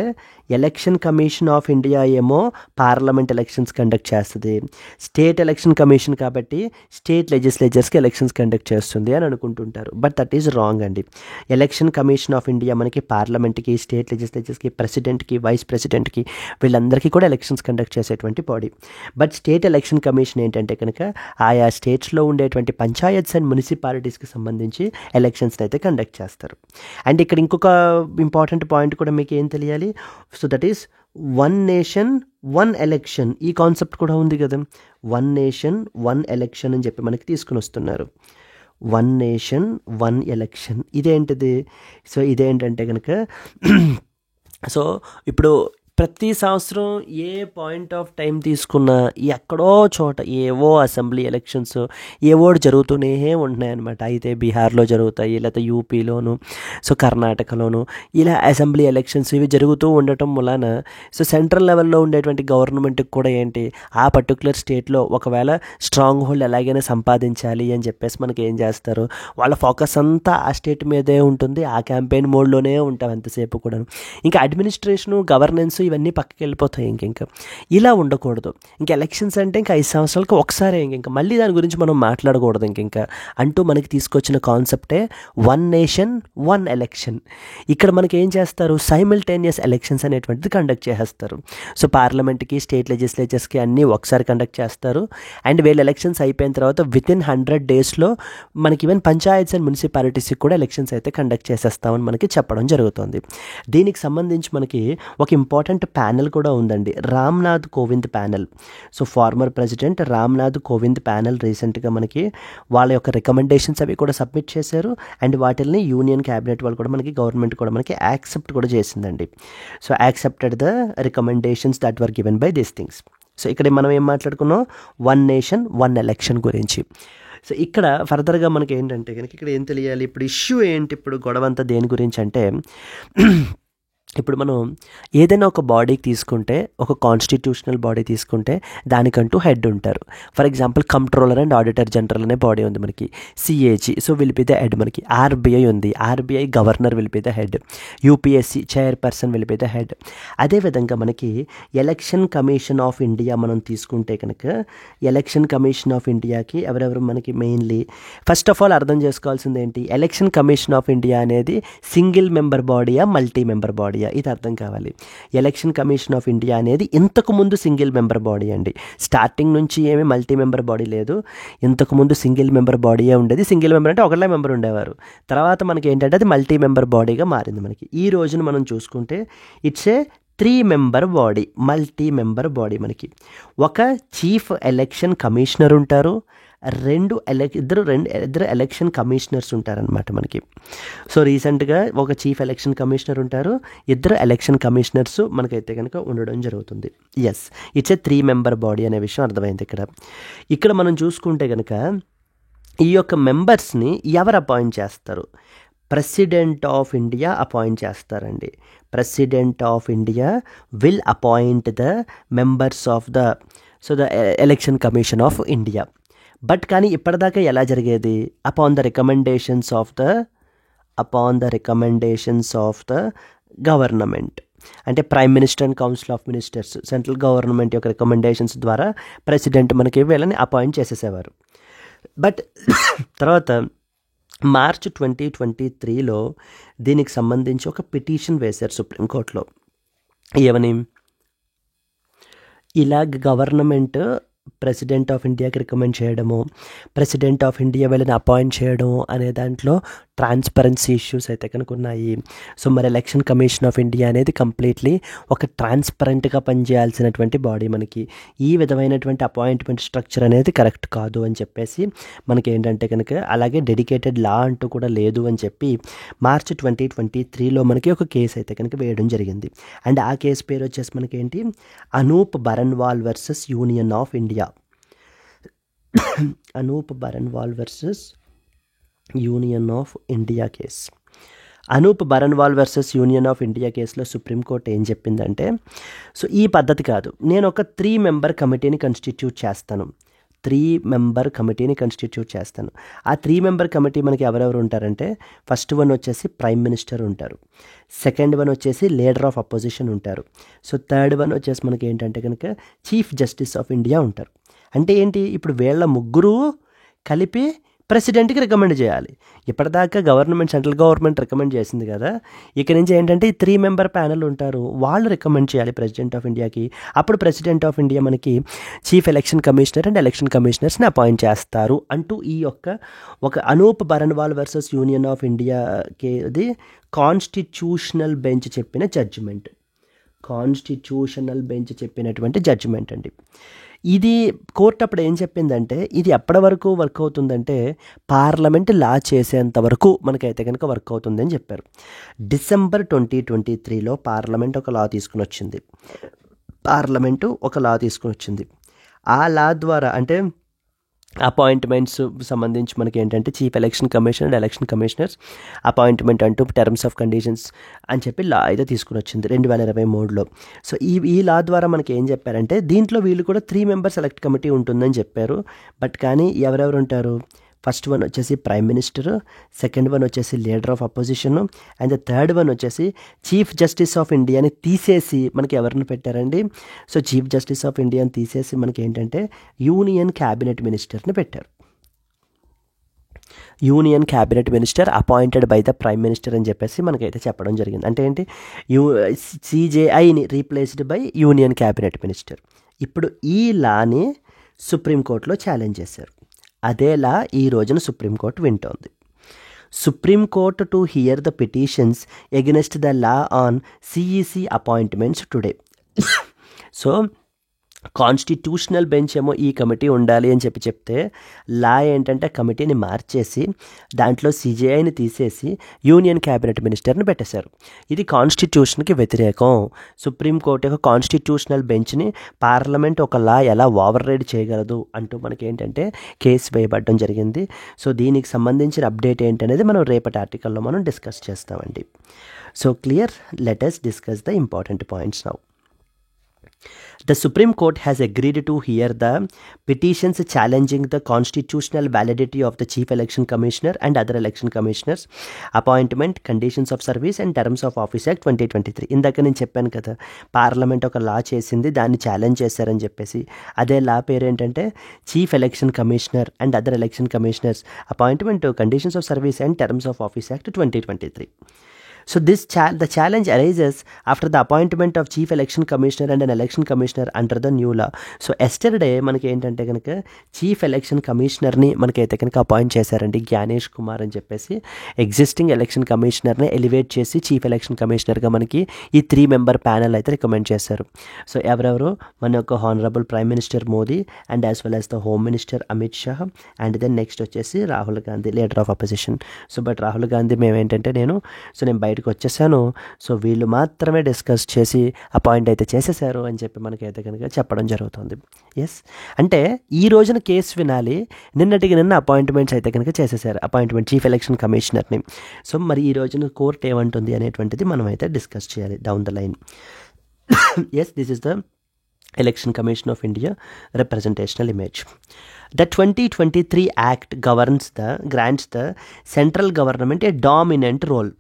[SPEAKER 1] ఎలక్షన్ కమిషన్ ఆఫ్ ఇండియా ఏమో పార్లమెంట్ ఎలక్షన్స్ కండక్ట్ చేస్తుంది, స్టేట్ ఎలక్షన్ కమిషన్ కాబట్టి స్టేట్ లెజిస్లేచర్స్కి ఎలక్షన్స్ కండక్ట్ చేస్తుంది అని అనుకుంటుంటారు. బట్ దట్ ఈజ్ రాంగ్ అండి. ఎలక్షన్ కమిషన్ ఆఫ్ ఇండియా మనకి పార్లమెంట్కి, స్టేట్ లెజిస్లేచర్స్కి, ప్రెసిడెంట్కి, వైస్ ప్రెసిడెంట్కి వీళ్ళందరికీ కూడా ఎలక్షన్స్ కండక్ట్ చేసేటువంటి body. But state election commission ఏంటంటే కనుక ఆయా స్టేట్స్లో ఉండేటువంటి పంచాయత్స్ అండ్ మున్సిపాలిటీస్కి సంబంధించి ఎలక్షన్స్ని అయితే కండక్ట్ చేస్తారు. అండ్ ఇక్కడ ఇంకొక ఇంపార్టెంట్ పాయింట్ కూడా మీకు ఏం తెలియాలి, so that is 1 nation 1 election. ఈ కాన్సెప్ట్ కూడా ఉంది కదా, 1 nation 1 election అని చెప్పి మనకి తీసుకుని వస్తున్నారు. 1 nation 1 election ఇదేంటిది, సో ఇదేంటంటే కనుక సో ఇప్పుడు ప్రతి సంవత్సరం ఏ పాయింట్ ఆఫ్ టైం తీసుకున్నా ఎక్కడో చోట ఏవో అసెంబ్లీ ఎలక్షన్స్ ఏవో జరుగుతూనే ఉంటున్నాయి అనమాట. అయితే బీహార్లో జరుగుతాయి, లేకపోతే యూపీలోను, సో కర్ణాటకలోను ఇలా అసెంబ్లీ ఎలక్షన్స్ ఇవి జరుగుతూ ఉండటం వలన సో సెంట్రల్ లెవెల్లో ఉండేటువంటి గవర్నమెంట్కి కూడా ఏంటి ఆ పర్టికులర్ స్టేట్లో ఒకవేళ స్ట్రాంగ్ హోల్డ్ ఎలాగైనా సంపాదించాలి అని చెప్పేసి మనకి ఏం చేస్తారు, వాళ్ళ ఫోకస్ అంతా ఆ స్టేట్ మీదే ఉంటుంది, ఆ క్యాంపెయిన్ మోడ్లోనే ఉంటాం ఎంతసేపు కూడా. ఇంకా అడ్మినిస్ట్రేషను, గవర్నెన్స్ ఇవన్నీ పక్కకి వెళ్ళిపోతాయి. ఇంకా ఇలా ఉండకూడదు. ఇంకా ఎలక్షన్స్ అంటే ఇంకా 5 సంవత్సరాలకు ఒకసారి ఇంకా మళ్ళీ దాని గురించి మనం మాట్లాడకూడదు. ఇంకా అంటూ మనకి తీసుకొచ్చిన కాన్సెప్టే వన్ నేషన్ వన్ ఎలక్షన్. ఇక్కడ మనకి ఏం చేస్తారు, సైమిల్టేనియస్ ఎలక్షన్స్ అనేటువంటిది కండక్ట్ చేస్తారు. సో పార్లమెంట్కి, స్టేట్ లెజిస్లేచర్స్కి అన్నీ ఒకసారి కండక్ట్ చేస్తారు. అండ్ వీళ్ళ ఎలక్షన్స్ అయిపోయిన తర్వాత వితిన్ 100 డేస్లో మనకి ఈవెన్ పంచాయత్స్ అండ్ మున్సిపాలిటీస్కి కూడా ఎలక్షన్స్ అయితే కండక్ట్ చేసేస్తామని మనకి చెప్పడం జరుగుతుంది. దీనికి సంబంధించి మనకి ఒక ఇంపార్టెంట్ ప్యానెల్ కూడా ఉందండి, Ramnath Kovind panel. So former president Ramnath Kovind panel రీసెంట్గా మనకి వాళ్ళ యొక్క రికమెండేషన్స్ అవి కూడా సబ్మిట్ చేశారు. అండ్ వాటిని యూనియన్ క్యాబినెట్ వాళ్ళు కూడా మనకి, గవర్నమెంట్ కూడా మనకి యాక్సెప్ట్ కూడా చేసిందండి. So accepted the recommendations that were given by these things. So ఇక్కడ మనం ఏం మాట్లాడుకున్నాం, వన్ నేషన్ వన్ ఎలక్షన్ గురించి. సో ఇక్కడ ఫర్దర్గా మనకి ఏంటంటే కనుక ఇక్కడ ఏం తెలియాలి, ఇప్పుడు ఇష్యూ ఏంటి, ఇప్పుడు గొడవ అంతా దేని గురించి అంటే ఇప్పుడు మనం ఏదైనా ఒక బాడీకి తీసుకుంటే, ఒక కాన్స్టిట్యూషనల్ బాడీ తీసుకుంటే దానికంటూ హెడ్ ఉంటారు. For example controller and auditor general అనే బాడీ ఉంది మనకి, CAG. So will be the head. మనకి ఆర్బీఐ ఉంది, RBI governor will be the head. UPSC chairperson will be the head. అదేవిధంగా మనకి ఎలక్షన్ కమిషన్ ఆఫ్ ఇండియా మనం తీసుకుంటే కనుక, ఎలక్షన్ కమిషన్ ఆఫ్ ఇండియాకి ఎవరెవరు మనకి మెయిన్లీ, ఫస్ట్ ఆఫ్ ఆల్ అర్థం చేసుకోవాల్సింది ఏంటి, ఎలక్షన్ కమిషన్ ఆఫ్ ఇండియా అనేది సింగిల్ మెంబర్ బాడీయా, మల్టీ మెంబర్ బాడీ, ఇది అర్థం కావాలి. ఎలక్షన్ కమిషన్ ఆఫ్ ఇండియా అనేది ఇంతకుముందు సింగిల్ మెంబర్ బాడీ అండి. స్టార్టింగ్ నుంచి ఏమీ మల్టీ మెంబర్ బాడీ లేదు. ఇంతకుముందు సింగిల్ మెంబర్ బాడీయే ఉండేది. సింగిల్ మెంబర్ అంటే ఒకళ్ళే మెంబర్ ఉండేవారు. తర్వాత మనకి ఏంటంటే అది మల్టీ మెంబర్ బాడీగా మారింది మనకి. ఈ రోజున మనం చూసుకుంటే it's a 3 member body, multi member body. మనకి ఒక చీఫ్ ఎలక్షన్ కమిషనర్ ఉంటారు, ఇద్దరు ఎలక్షన్ కమిషనర్స్ ఉంటారనమాట మనకి. సో రీసెంట్గా ఒక చీఫ్ ఎలక్షన్ కమిషనర్ ఉంటారు, ఇద్దరు ఎలక్షన్ కమిషనర్స్ మనకైతే కనుక ఉండడం జరుగుతుంది. Yes, it's a 3 member body అనే విషయం అర్థమైంది. ఇక్కడ మనం చూసుకుంటే కనుక ఈ యొక్క మెంబర్స్ని ఎవరు అపాయింట్ చేస్తారు, ప్రెసిడెంట్ ఆఫ్ ఇండియా అపాయింట్ చేస్తారండి. President of India will appoint the members of the election commission of India. But కానీ ఇప్పటిదాకా ఎలా జరిగేది, upon the recommendations of the government. అంటే prime minister and council of ministers, central government యొక్క recommendations ద్వారా president మనకి వీళ్ళని అపాయింట్ చేసేసేవారు. బట్ తర్వాత మార్చ్ 2023లో దీనికి సంబంధించి ఒక పిటిషన్ వేశారు సుప్రీంకోర్టులో. ఏమని, ఇలాగ గవర్నమెంట్ ప్రెసిడెంట్ ఆఫ్ ఇండియాకి రికమెండ్ చేయడము, ప్రెసిడెంట్ ఆఫ్ ఇండియా వీళ్ళని అపాయింట్ చేయడము అనే దాంట్లో ట్రాన్స్పరెన్సీ ఇష్యూస్ అయితే కనుక ఉన్నాయి. సో మరి ఎలక్షన్ కమిషన్ ఆఫ్ ఇండియా అనేది కంప్లీట్లీ ఒక ట్రాన్స్పరెంట్గా పనిచేయాల్సినటువంటి బాడీ. మనకి ఈ విధమైనటువంటి అపాయింట్మెంట్ స్ట్రక్చర్ అనేది కరెక్ట్ కాదు అని చెప్పేసి మనకి ఏంటంటే కనుక, అలాగే డెడికేటెడ్ లా అంటూ కూడా లేదు అని చెప్పి మార్చ్ 2023లో మనకి ఒక కేసు అయితే కనుక వేయడం జరిగింది. అండ్ ఆ కేసు పేరు వచ్చేసి మనకి ఏంటి, Anoop Baranwal versus union of India. Anoop Baranwal versus union of India case. Anoop Baranwal versus union of India కేసులో సుప్రీంకోర్టు ఏం చెప్పిందంటే, సో ఈ పద్ధతి కాదు, నేను ఒక 3 మెంబర్ కమిటీని కన్స్టిట్యూట్ చేస్తాను. 3 మెంబర్ కమిటీని కన్స్టిట్యూట్ చేస్తాను. ఆ 3 మెంబర్ కమిటీ మనకి ఎవరెవరు ఉంటారంటే, ఫస్ట్ వన్ వచ్చేసి ప్రైమ్ మినిస్టర్ ఉంటారు, సెకండ్ వన్ వచ్చేసి లీడర్ ఆఫ్ అపోజిషన్ ఉంటారు, సో థర్డ్ వన్ వచ్చేసి మనకి ఏంటంటే కనుక చీఫ్ జస్టిస్ ఆఫ్ ఇండియా ఉంటారు. అంటే ఏంటి, ఇప్పుడు వీళ్ళ ముగ్గురు కలిపి ప్రెసిడెంట్కి రికమెండ్ చేయాలి. ఇప్పటిదాకా గవర్నమెంట్, సెంట్రల్ గవర్నమెంట్ రికమెండ్ చేసింది కదా, ఇక నుంచి ఏంటంటే ఈ 3 మెంబర్ ప్యానెల్ ఉంటారు, వాళ్ళు రికమెండ్ చేయాలి ప్రెసిడెంట్ ఆఫ్ ఇండియాకి. అప్పుడు ప్రెసిడెంట్ ఆఫ్ ఇండియా మనకి chief election commissioner and election కమిషనర్స్ని అపాయింట్ చేస్తారు అంటూ ఈ ఒక Anoop Baranwal versus union of ఇండియాకి అది కాన్స్టిట్యూషనల్ బెంచ్ చెప్పిన జడ్జిమెంట్. కాన్స్టిట్యూషనల్ బెంచ్ చెప్పినటువంటి జడ్జిమెంట్ అండి. ఇది కోర్టు అప్పుడు ఏం చెప్పిందంటే, ఇది ఎప్పటి వరకు వర్క్ అవుతుందంటే పార్లమెంట్ లా చేసేంత వరకు మనకైతే కనుక వర్క్ అవుతుందని చెప్పారు. డిసెంబర్ 2023లో పార్లమెంట్ ఒక లా తీసుకుని వచ్చింది. ఆ లా ద్వారా అంటే అపాయింట్మెంట్స్ సంబంధించి మనకి ఏంటంటే chief election commission and election commissioners appointment అంటూ టర్మ్స్ ఆఫ్ కండిషన్స్ అని చెప్పి లా అయితే తీసుకుని వచ్చింది 2023లో. సో ఈ లా ద్వారా మనకి ఏం చెప్పారంటే, దీంట్లో వీళ్ళు కూడా 3 మెంబర్ సెలెక్ట్ కమిటీ ఉంటుందని చెప్పారు. బట్ కానీ ఎవరెవరు ఉంటారు, ఫస్ట్ వన్ వచ్చేసి ప్రైమ్ మినిస్టర్, సెకండ్ వన్ వచ్చేసి leader of opposition, and the third one వచ్చేసి చీఫ్ జస్టిస్ ఆఫ్ ఇండియాని తీసేసి మనకి ఎవరిని పెట్టారండి? సో చీఫ్ జస్టిస్ ఆఫ్ ఇండియాని తీసేసి మనకి ఏంటంటే యూనియన్ క్యాబినెట్ మినిస్టర్ని పెట్టారు. Union cabinet minister appointed by the prime minister అని చెప్పేసి మనకైతే చెప్పడం జరిగింది. అంటే ఏంటి? సిజేఐని replaced by union cabinet minister. ఇప్పుడు ఈ లాని సుప్రీంకోర్టులో ఛాలెంజ్ చేశారు. అదే లా ఈ రోజున సుప్రీంకోర్టు వింటోంది. Supreme court to hear the petitions against the law on CEC appointments today. So constitutional bench ఏమో ఈ కమిటీ ఉండాలి అని చెప్తే లా ఏంటంటే కమిటీని మార్చేసి దాంట్లో సిజేఐని తీసేసి యూనియన్ క్యాబినెట్ మినిస్టర్ని పెట్టేశారు. ఇది కాన్స్టిట్యూషన్కి వ్యతిరేకం. సుప్రీంకోర్టు యొక్క కాన్స్టిట్యూషనల్ బెంచ్ని పార్లమెంట్ ఒక లా ఎలా ఓవర్ రైడ్ చేయగలదు అంటూ మనకి ఏంటంటే కేసు వేయబడడం జరిగింది. సో దీనికి సంబంధించిన అప్డేట్ ఏంటనేది మనం రేపటి ఆర్టికల్లో మనం డిస్కస్ చేస్తామండి. So clear, let us discuss the important points now. The Supreme Court has agreed to hear the petitions challenging the constitutional validity of the Chief Election Commissioner and other election commissioners appointment, conditions of service and terms of office act 2023. ఇందాక నేను చెప్పాను కదా, parliament ఒక లా చేసింది, దాన్ని challenge చేశారని చెప్పేసి. అదే లా పేరు ఏంటంటే chief election commissioner and other election commissioners appointment, conditions of service and terms of office act 2023. So the challenge arises after the appointment of Chief Election Commissioner and an Election Commissioner under the new law. So yesterday మనకి ఏంటంటే కనుక chief election కమిషనర్ని మనకైతే కనుక appoint చేశారండి, జ్ఞానేష్ కుమార్ అని చెప్పేసి. Existing election కమిషనర్ని elevate చేసి చీఫ్ ఎలక్షన్ కమిషనర్గా మనకి ఈ 3 మెంబర్ ప్యానెల్ అయితే రికమెండ్ చేశారు. సో ఎవరెవరు? మన యొక్క honourable prime minister Modi and as well as the home minister Amit Shah, and then next వచ్చేసి Rahul Gandhi, leader of opposition. So but Rahul Gandhi నేను బయటకు వచ్చేసాను, సో వీళ్ళు మాత్రమే డిస్కస్ చేసి అపాయింట్ అయితే చేసేసారు అని చెప్పి మనకైతే కనుక చెప్పడం జరుగుతుంది. ఎస్, అంటే ఈ రోజున కేసు వినాలి, నిన్న అపాయింట్మెంట్స్ అయితే కనుక చేసేసారు, అపాయింట్మెంట్ చీఫ్ ఎలక్షన్ కమిషనర్ని. సో మరి ఈ రోజున కోర్టు ఏమంటుంది అనేటువంటిది మనం అయితే డిస్కస్ చేయాలి down the line. Yes, this is the Election Commission of India representational image. The 2023 Act grants the central government a dominant role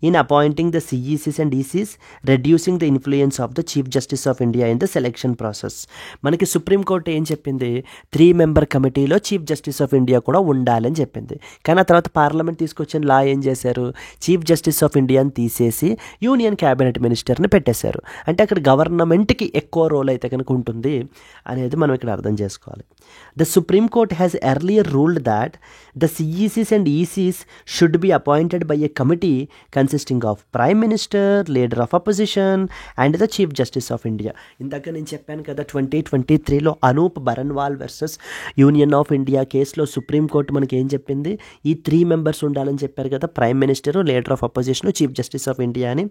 [SPEAKER 1] in appointing the CECs and ECs, reducing the influence of the Chief Justice of India in the selection process. మనకి supreme court ఏం చెప్పింది? 3 member కమిటీలో chief justice of India కూడా ఉండాలని చెప్పింది. కానీ ఆ తర్వాత పార్లమెంట్ తీసుకొచ్చిన లా ఏం చేశారు? చీఫ్ జస్టిస్ ఆఫ్ ఇండియాని తీసేసి యూనియన్ క్యాబినెట్ మినిస్టర్ని పెట్టేశారు. అంటే అక్కడ గవర్నమెంట్కి ఎక్కువ రోల్ అయితే కనుక ఉంటుంది అనేది మనం ఇక్కడ అర్థం చేసుకోవాలి. The Supreme Court has earlier ruled that the CECs and ECs should be appointed by a committee consisting of Prime Minister, Leader of Opposition and the Chief Justice of India. ఇందాక నేను చెప్పాను కదా, 2023లో Anoop Baranwal versus union of India కేసులో supreme court మనకి ఏం చెప్పింది? ఈ 3 మెంబర్స్ ఉండాలని చెప్పారు కదా, prime minister, leader of opposition, chief justice of India అని.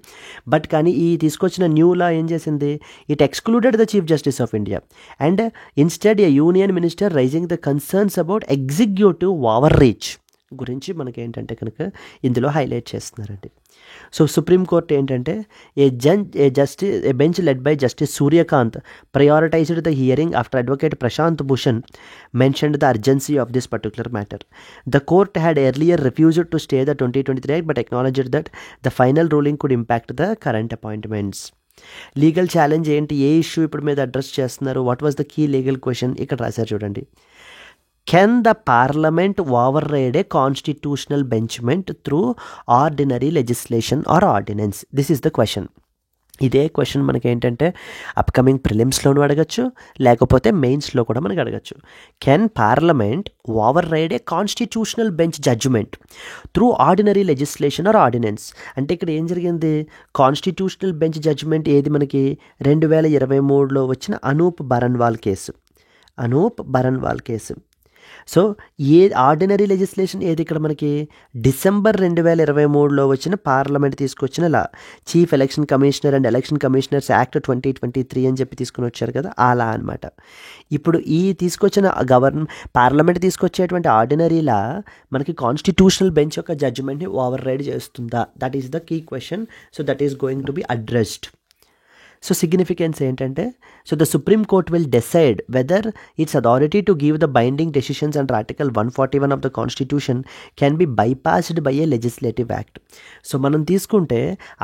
[SPEAKER 1] బట్ కానీ ఈ తీసుకొచ్చిన న్యూ లా ఏం చేసింది? It excluded the chief justice of India and instead a union minister raising the concerns about executive overreach గురించి మనకి ఏంటంటే కనుక ఇందులో హైలైట్ చేస్తున్నారండి. సో సుప్రీంకోర్టు ఏంటంటే a bench led by justice Suryakant prioritised the hearing after advocate Prashant Bhushan mentioned the urgency of this particular matter. The court had earlier refused to stay the 2023 Act but acknowledged that the final ruling could impact the current appointments. Legal challenge ఏంటి? ఏ issue ఇప్పుడు మీద address చేస్తున్నారు? What was the key legal question? ఇక్కడ రాశారు చూడండి. Can the parliament override a constitutional బెంచ్మెంట్ through ordinary legislation or ordinance? This is the question. ఇదే క్వశ్చన్ మనకి ఏంటంటే అప్కమింగ్ ప్రిలిమ్స్లోనూ అడగచ్చు, లేకపోతే మెయిన్స్లో కూడా మనకి అడగచ్చు. Can parliament override a constitutional bench judgement through ordinary legislation or ordinance? అంటే ఇక్కడ ఏం జరిగింది? కాన్స్టిట్యూషనల్ బెంచ్ జడ్జ్మెంట్ ఏది మనకి? 2023లో వచ్చిన అనూప్ బరన్వాల్ కేసు. సో ఏ ఆర్డినరీ లెజిస్లేషన్ ఏది ఇక్కడ మనకి? డిసెంబర్ 2023లో వచ్చిన పార్లమెంట్ తీసుకొచ్చిన law, chief election commissioner and election commissioners act 2023 అని చెప్పి తీసుకుని వచ్చారు కదా, ఆ లా అనమాట. ఇప్పుడు ఈ తీసుకొచ్చిన పార్లమెంట్ తీసుకొచ్చేటువంటి ఆర్డినరీ లా మనకి కాన్స్టిట్యూషనల్ బెంచ్ యొక్క జడ్జిమెంట్ని ఓవర్ రైడ్ చేస్తుందా? That is the key question. So that is going to be addressed. So significance ఏంటంటే, so the supreme court will decide whether its authority to give the binding decisions under article 141 of the constitution can be bypassed by a legislative act. So మనం తీసుకుంటే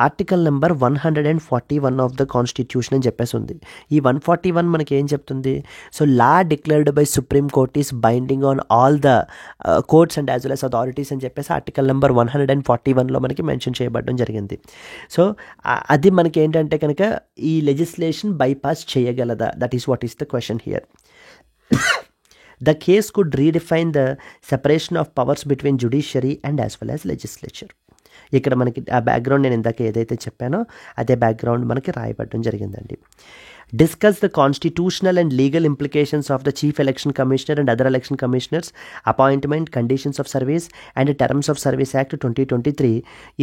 [SPEAKER 1] article number 141 of the constitution అని చెప్పేసి ఉంది. ఈ 141 మనకి ఏం చెప్తుంది? So law declared by supreme court is binding on all the courts and as well as authorities అని చెప్పేసి ఆర్టికల్ నెంబర్ 141లో మనకి మెన్షన్ చేయబడడం జరిగింది. సో అది మనకి ఏంటంటే కనుక ఈ లెజిస్లేషన్ బైపాస్ చేయగలదా? That is what is the question here. The case could redefine the separation of powers between judiciary and as well as legislature. ఇక్కడ మనకి ఆ బ్యాక్గ్రౌండ్ నేను ఇందాక ఏదైతే చెప్పానో అదే బ్యాక్గ్రౌండ్ మనకి రాయబడడం జరిగిందండి. Discuss the constitutional and legal implications of the Chief Election Commissioner and other election commissioners, appointment, conditions of service, and Terms of Service Act 2023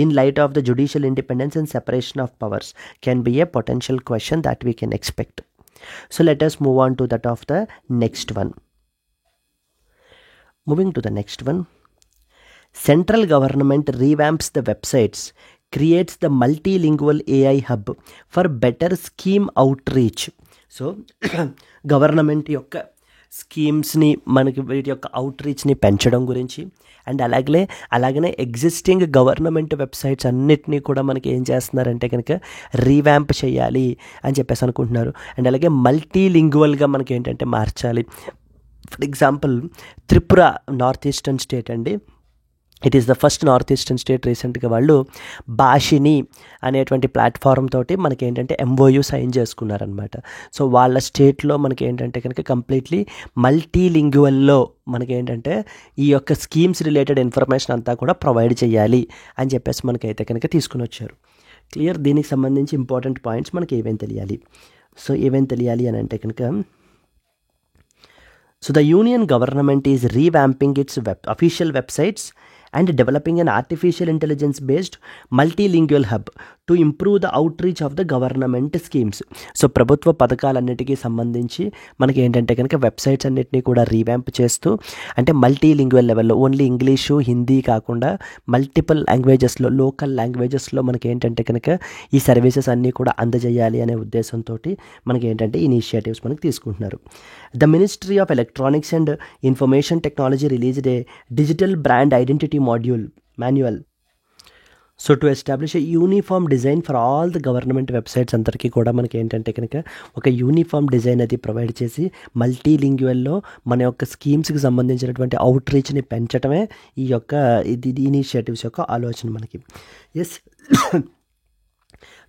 [SPEAKER 1] in light of the judicial independence and separation of powers can be a potential question that we can expect. So let us move on to that of the next one. Moving to the next one. Central government revamps the websites, creates the multilingual AI hub for better scheme outreach. So government యొక్క స్కీమ్స్ని మనకి వీటి యొక్క అవుట్రీచ్ని పెంచడం గురించి and అలాగనే existing government websites అన్నిటినీ కూడా మనకి ఏం చేస్తున్నారంటే కనుక రీవ్యాంప్ చేయాలి అని చెప్పేసి అనుకుంటున్నారు. అండ్ అలాగే మల్టీలింగ్వల్గా మనకి ఏంటంటే మార్చాలి. For example Tripura north eastern state అండి. It is the first north eastern state. రీసెంట్గా వాళ్ళు భాషిని అనేటువంటి ప్లాట్ఫామ్ తోటి మనకి ఏంటంటే MOU సైన్ చేసుకున్నారనమాట. సో వాళ్ళ స్టేట్లో మనకి ఏంటంటే కనుక కంప్లీట్లీ మల్టీలింగ్వల్లో మనకి ఏంటంటే ఈ యొక్క స్కీమ్స్ రిలేటెడ్ ఇన్ఫర్మేషన్ అంతా కూడా ప్రొవైడ్ చేయాలి అని చెప్పేసి మనకైతే కనుక తీసుకుని వచ్చారు. క్లియర్. దీనికి సంబంధించి ఇంపార్టెంట్ పాయింట్స్ మనకి ఏమేమి తెలియాలి. సో ఏమేమి తెలియాలి అని అంటే కనుక, so the union government is revamping its official websites and developing an artificial intelligence based multilingual hub to improve the outreach of the government schemes. So ప్రభుత్వ పథకాలన్నిటికీ సంబంధించి మనకి ఏంటంటే కనుక వెబ్సైట్స్ అన్నిటినీ కూడా రీవ్యాంప్ చేస్తూ, అంటే మల్టీలింగ్వల్ లెవెల్లో ఓన్లీ ఇంగ్లీషు హిందీ కాకుండా మల్టిపుల్ లాంగ్వేజెస్లో, లోకల్ లాంగ్వేజెస్లో మనకి ఏంటంటే కనుక ఈ సర్వీసెస్ అన్నీ కూడా అందజేయాలి అనే ఉద్దేశంతో మనకి ఏంటంటే ఇనిషియేటివ్స్ మనకి తీసుకుంటున్నారు. The ministry of electronics and information technology released A digital brand identity manual. So to establish a uniform design for all the government websites అందరికీ కూడా మనకి ఏంటంటే కనుక ఒక యూనిఫామ్ డిజైన్ అది ప్రొవైడ్ చేసి మల్టీలింగ్వల్లో మన యొక్క స్కీమ్స్కి సంబంధించినటువంటి అవుట్ రీచ్ని పెంచడమే ఈ యొక్క ఇనిషియేటివ్స్ యొక్క ఆలోచన మనకి. Yes,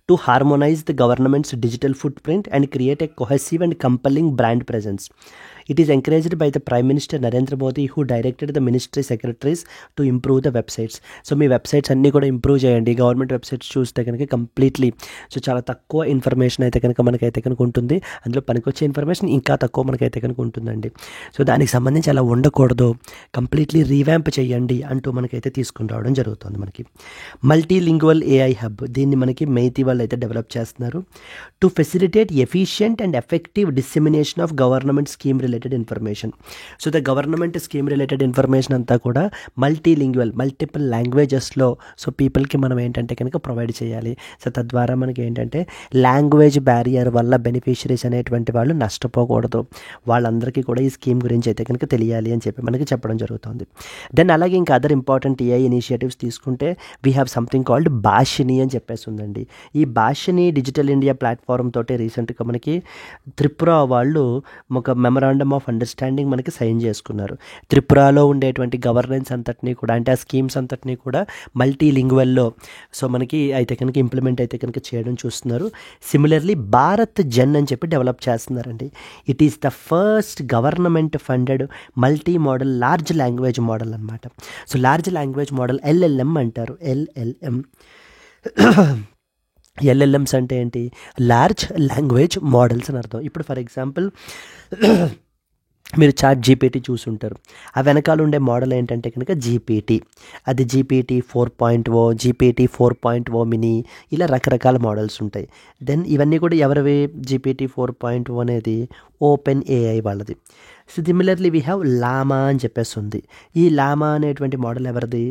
[SPEAKER 1] to harmonize the government's digital footprint and create a cohesive and compelling brand presence. It is encouraged by the Prime Minister Narendra Modi, who directed the ministry secretaries to improve the websites. So me websites అన్నీ కూడా improve చేయండి. Government websites చూస్తే కనుక completely so చాలా తక్కువ information అయితే కనుక మనకైతే కనుక ఉంటుంది. అందులో పనికొచ్చే ఇన్ఫర్మేషన్ ఇంకా తక్కువ మనకైతే కనుక ఉంటుందండి. సో దానికి సంబంధించి అలా ఉండకూడదు, కంప్లీట్లీ రీవ్యాంప్ చేయండి అంటూ మనకైతే తీసుకుని రావడం జరుగుతుంది. మనకి మల్టీలింగ్వల్ AI హబ్, దీన్ని మనకి మైతి వాళ్ళు అయితే డెవలప్ చేస్తున్నారు. To facilitate efficient and effective dissemination of government scheme related information. So the government scheme related information అంతా కూడా మల్టీలింగ్వల్, మల్టిపుల్ లాంగ్వేజెస్లో సో పీపుల్కి మనం ఏంటంటే కనుక ప్రొవైడ్ చేయాలి. సో తద్వారా మనకి ఏంటంటే లాంగ్వేజ్ బ్యారియర్ వల్ల బెనిఫిషరీస్ అనేటువంటి వాళ్ళు నష్టపోకూడదు, వాళ్ళందరికీ కూడా ఈ స్కీమ్ గురించి అయితే కనుక తెలియాలి అని చెప్పి మనకి చెప్పడం జరుగుతుంది. దెన్ అలాగే ఇంకా అదర్ ఇంపార్టెంట్ AI ఇనిషియేటివ్స్ తీసుకుంటే వీ హ్యావ్ సంథింగ్ కాల్డ్ భాషిని అని చెప్పేసి ఉందండి. ఈ భాషిని డిజిటల్ ఇండియా ప్లాట్ఫామ్ తోటి రీసెంట్గా మనకి త్రిపుర వాళ్ళు ఒక మెమరాండమ్ ఆఫ్ అండర్స్టాండింగ్ మనకి సైన్ చేసుకున్నారు. త్రిపురలో ఉండేటువంటి గవర్నెన్స్ అంతటినీ కూడా, అంటే ఆ స్కీమ్స్ అంతటినీ కూడా మల్టీలింగ్వల్లో సో మనకి అయితే కనుక ఇంప్లిమెంట్ అయితే కనుక చేయడం చూస్తున్నారు. సిమిలర్లీ భారత్ జన్ అని చెప్పి డెవలప్ చేస్తున్నారండి. It is the first government funded multi modal large language model అనమాట. So large language model LLM అంటారు. LLMs అంటే ఏంటి? లార్జ్ లాంగ్వేజ్ మోడల్స్ అని అర్థం. ఇప్పుడు ఫర్ ఎగ్జాంపుల్ మీరు ChatGPT చూసుంటారు. ఆ వెనకాల ఉండే మోడల్ ఏంటంటే కనుక GPT. అది GPT 4.0, GPT 4.0 మినీ, ఇలా రకరకాల మోడల్స్ ఉంటాయి. దెన్ ఇవన్నీ కూడా ఎవరివి? GPT 4.0 అనేది ఓపెన్ AI వాళ్ళది. సిమిలర్లీ వీ హ్యావ్ లామా అని చెప్పేసి ఉంది. ఈ లామా అనేటువంటి మోడల్ ఎవరిది?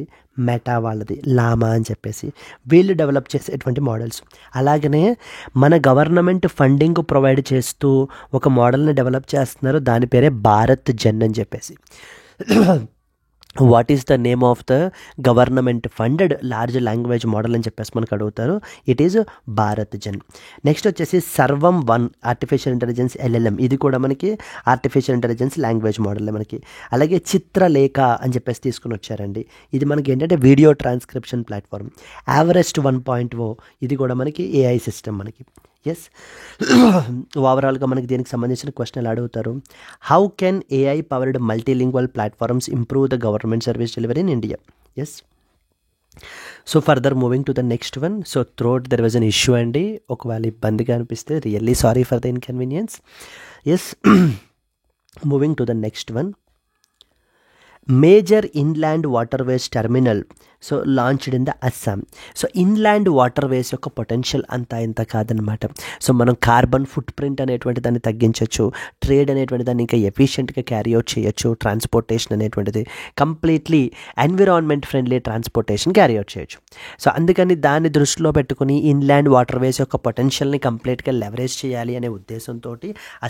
[SPEAKER 1] మెటా వాళ్ళది లామా అని చెప్పేసి. వీళ్ళు డెవలప్ చేసేటువంటి మోడల్స్. అలాగనే మన గవర్నమెంట్ ఫండింగ్ ప్రొవైడ్ చేస్తూ ఒక మోడల్ని డెవలప్ చేస్తున్నారు, దాని పేరే భారత్ జన్ అని చెప్పేసి. What is the name of the government funded large language model అని చెప్పేసి మనకు అడుగుతారు. It is Bharat Jan. Next వచ్చేసి సర్వం వన్ ఆర్టిఫిషియల్ ఇంటెలిజెన్స్ LLM. ఇది కూడా మనకి ఆర్టిఫిషియల్ ఇంటెలిజెన్స్ లాంగ్వేజ్ మోడల్ మనకి. అలాగే చిత్రలేఖ అని చెప్పేసి తీసుకుని వచ్చారండి. ఇది మనకి ఏంటంటే వీడియో ట్రాన్స్క్రిప్షన్ ప్లాట్ఫామ్. ఎవరెస్ట్ 1.0 ఇది కూడా మనకి AI సిస్టమ్ మనకి. ఎస్, ఓవరాల్గా మనకి దీనికి సంబంధించిన క్వశ్చన్ ఎలా అడుగుతారు? How can AI powered multilingual platforms improve the government service delivery in India? Yes. So further moving to the next one. So throat there was an issue అండి. ఒకవేళ ఇబ్బందిగా అనిపిస్తే really sorry for the inconvenience. Yes, moving to the next one. Major inland waterways terminal so launched in the Assam. So inland waterways యొక్క potential అంతా ఇంత కాదనమాట. So మనం carbon foot print అనేటువంటి దాన్ని తగ్గించవచ్చు, ట్రేడ్ అనేటువంటి దాన్ని ఇంకా ఎఫిషియెంట్గా క్యారీ అవుట్ చేయొచ్చు, ట్రాన్స్పోర్టేషన్ అనేటువంటిది completely environment friendly transportation carry out చేయొచ్చు. సో అందుకని దాన్ని దృష్టిలో పెట్టుకుని ఇన్లాండ్ వాటర్వేస్ యొక్క పొటెన్షియల్ని కంప్లీట్గా లెవరేజ్ చేయాలి అనే ఉద్దేశంతో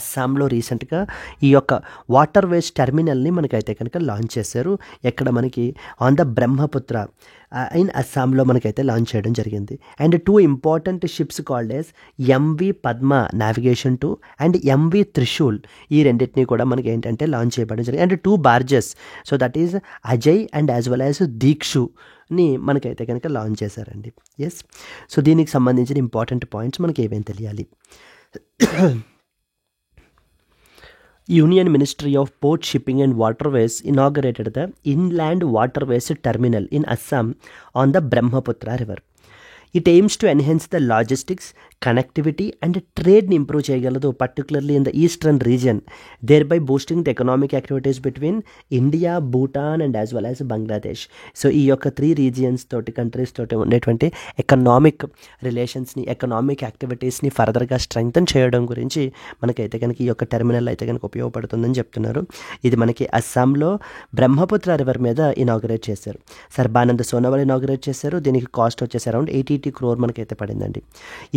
[SPEAKER 1] అస్సాంలో రీసెంట్గా ఈ యొక్క వాటర్వేస్ టెర్మినల్ని మనకైతే కనుక లాంచ్ చేశారు. ఎక్కడ మనకి ఆన్ ద బ్రహ్మపుత్ర ఇన్ అస్సాంలో మనకైతే లాంచ్ చేయడం జరిగింది. And 2 important ships called as MV Padma navigation 2 and MV Trishul, ఈ రెండింటినీ కూడా మనకి ఏంటంటే లాంచ్ చేయబడడం జరిగింది. And 2 barges, so that is Ajay and as well as దీక్షుని మనకైతే కనుక లాంచ్ చేశారండి. ఎస్, సో దీనికి సంబంధించిన ఇంపార్టెంట్ పాయింట్స్ మనకి ఏమేమి తెలియాలి? Union Ministry of Port Shipping and Waterways inaugurated the Inland Waterways Terminal in Assam on the Brahmaputra River. It aims to enhance the logistics, connectivity and trade-ni improve చేయగలదు, particularly in the eastern region, thereby boosting the economic activities between India, Bhutan and as well as Bangladesh. So ఈ యొక్క 3 regions తోటి, countries తోటి ఉండేటువంటి economic రిలేషన్స్ని, economic యాక్టివిటీస్ని ఫర్దర్గా strengthen చేయడం గురించి మనకైతే కనుక ఈ యొక్క టెర్మినల్ అయితే కనుక ఉపయోగపడుతుందని చెప్తున్నారు. ఇది మనకి అస్సాంలో బ్రహ్మపుత్ర రివర్ మీద ఇనాగరేట్ చేశారు. సర్బానంద్ సోనోవాల్ ఇనాగరేట్ చేశారు. దీనికి కాస్ట్ వచ్చేసి అరౌండ్ 80 crore మనకైతే పడిందండి.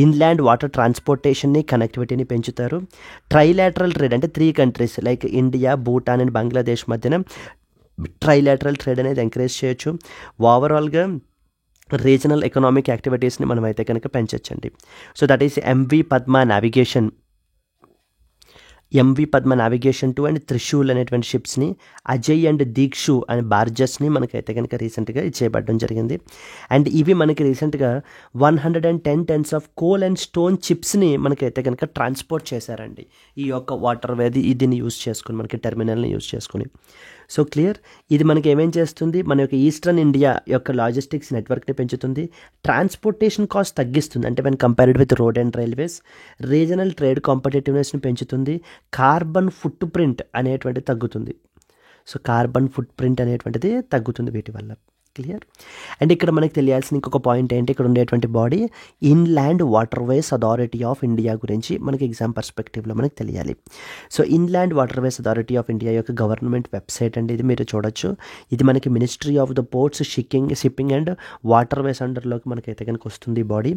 [SPEAKER 1] ఇన్లాండ్ వాటర్ ట్రాన్స్పోర్టేషన్ని, కనెక్టివిటీని పెంచుతారు. ట్రైలాటరల్ ట్రేడ్ అంటే 3 countries like India, Bhutan and Bangladesh మధ్యన ట్రైలాటరల్ ట్రేడ్ అనేది ఎంకరేజ్ చేయొచ్చు. ఓవరాల్గా రీజనల్ ఎకనామిక్ యాక్టివిటీస్ని మనం అయితే కనుక పెంచొచ్చండి. So that is MV Padma navigation 2 and Trishul అనేటువంటి షిప్స్ని, అజయ్ అండ్ దీక్షు అనే బార్జెస్ని మనకైతే కనుక రీసెంట్గా ఇచ్చేయబడడం జరిగింది. అండ్ ఇవి మనకి రీసెంట్గా 110 tons of coal and stone చిప్స్ని మనకైతే కనుక ట్రాన్స్పోర్ట్ చేశారండి ఈ యొక్క వాటర్ వేది దీన్ని యూజ్ చేసుకుని, మనకి టెర్మినల్ని యూజ్ చేసుకుని. సో క్లియర్, ఇది మనకి ఏమేం చేస్తుంది? మన యొక్క ఈస్టర్న్ ఇండియా యొక్క లాజిస్టిక్స్ నెట్వర్క్ని పెంచుతుంది, ట్రాన్స్పోర్టేషన్ కాస్ట్ తగ్గిస్తుంది అంటే when compared with road and railways, regional trade కాంపిటేటివ్నెస్ని పెంచుతుంది, కార్బన్ ఫుట్ ప్రింట్ అనేటువంటిది తగ్గుతుంది. సో కార్బన్ ఫుట్ ప్రింట్ అనేటువంటిది తగ్గుతుంది వీటి వల్ల. క్లియర్. అండ్ ఇక్కడ మనకి తెలియాల్సిన ఇంకొక పాయింట్ ఏంటి, ఇక్కడ ఉండేటువంటి body inland waterways authority of India గురించి మనకి ఎగ్జామ్ పర్స్పెక్టివ్లో మనకి తెలియాలి. So inland waterways authority of India యొక్క గవర్నమెంట్ వెబ్సైట్ అండి, ఇది మీరు చూడొచ్చు. ఇది మనకి ministry of the ports, shipping and waterways అండర్లోకి మనకైతే కనుక వస్తుంది ఈ బాడీ.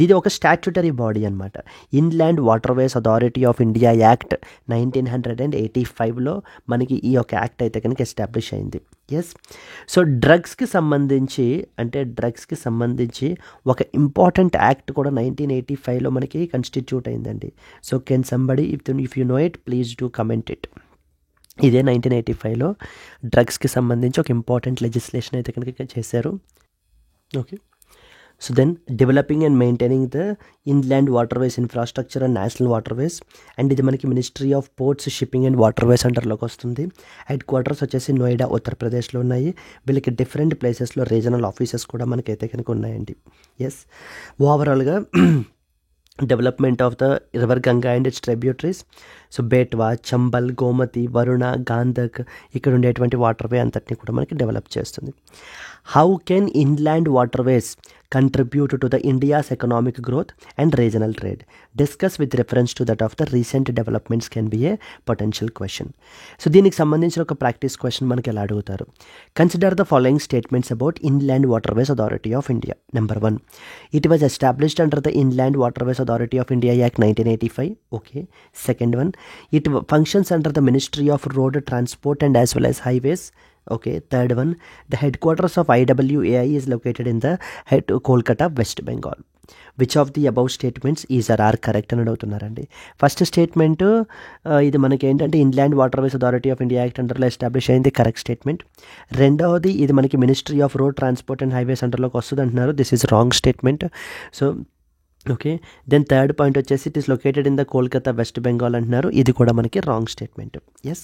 [SPEAKER 1] ఇది ఒక స్టాట్యుటరీ బాడీ అనమాట. Inland waterways authority of India act 1985లో మనకి ఈ యొక్క యాక్ట్ అయితే కనుక ఎస్టాబ్లిష్ అయింది. ఎస్. సో డ్రగ్స్కి సంబంధించి ఒక ఇంపార్టెంట్ యాక్ట్ కూడా 1985లో మనకి కన్స్టిట్యూట్ అయిందండి. So can somebody if you know it please do comment it. ఇదే 1985లో డ్రగ్స్కి సంబంధించి ఒక ఇంపార్టెంట్ లెజిస్లేషన్ అయితే కనుక చేశారు. Okay. So then developing and maintaining the inland waterways infrastructure and national waterways, and ఇది మనకి ministry of ports, shipping and waterways అండర్లోకి వస్తుంది. హెడ్ క్వార్టర్స్ వచ్చేసి నోయిడా, ఉత్తరప్రదేశ్లో ఉన్నాయి. వీళ్ళకి డిఫరెంట్ ప్లేసెస్లో రీజనల్ ఆఫీసెస్ కూడా మనకైతే కనుక ఉన్నాయండి. ఎస్. ఓవరాల్గా development of the river Ganga and its tributaries, so Betwa, Chambal, Gomti, Varuna, Gandak ఇక్కడ ఉండేటువంటి వాటర్వే అంతటిని కూడా మనకి డెవలప్ చేస్తుంది. How can inland waterways contribute to the India's economic growth and regional trade? Discuss with reference to that of the recent developments can be a potential question. So దీనికి సంబంధించిన ఒక practice question మనకి ఎలా అడుగుతారు? Consider the following statements about inland waterways authority of India. Number 1, it was established under the Inland Waterways Authority of India Act 1985. Okay. Second one, it functions under the Ministry of Road Transport and as well as Highways. Okay. Third one, the headquarters of IWAI is located in the Kolkata, West Bengal. Which of the above statements is or are correct అని అడుగుతున్నారండి. First statement ఇది మనకి ఏంటంటే inland waterways authority of India act అండర్లో establish అయింది, correct statement. రెండవది ఇది మనకి ministry of road transport and highways అండర్లోకి వస్తుంది అంటున్నారు, this is wrong statement. So okay. Then third point వచ్చేసి it is located in the Kolkata, West Bengal అంటున్నారు, ఇది కూడా మనకి రాంగ్ స్టేట్మెంట్. ఎస్,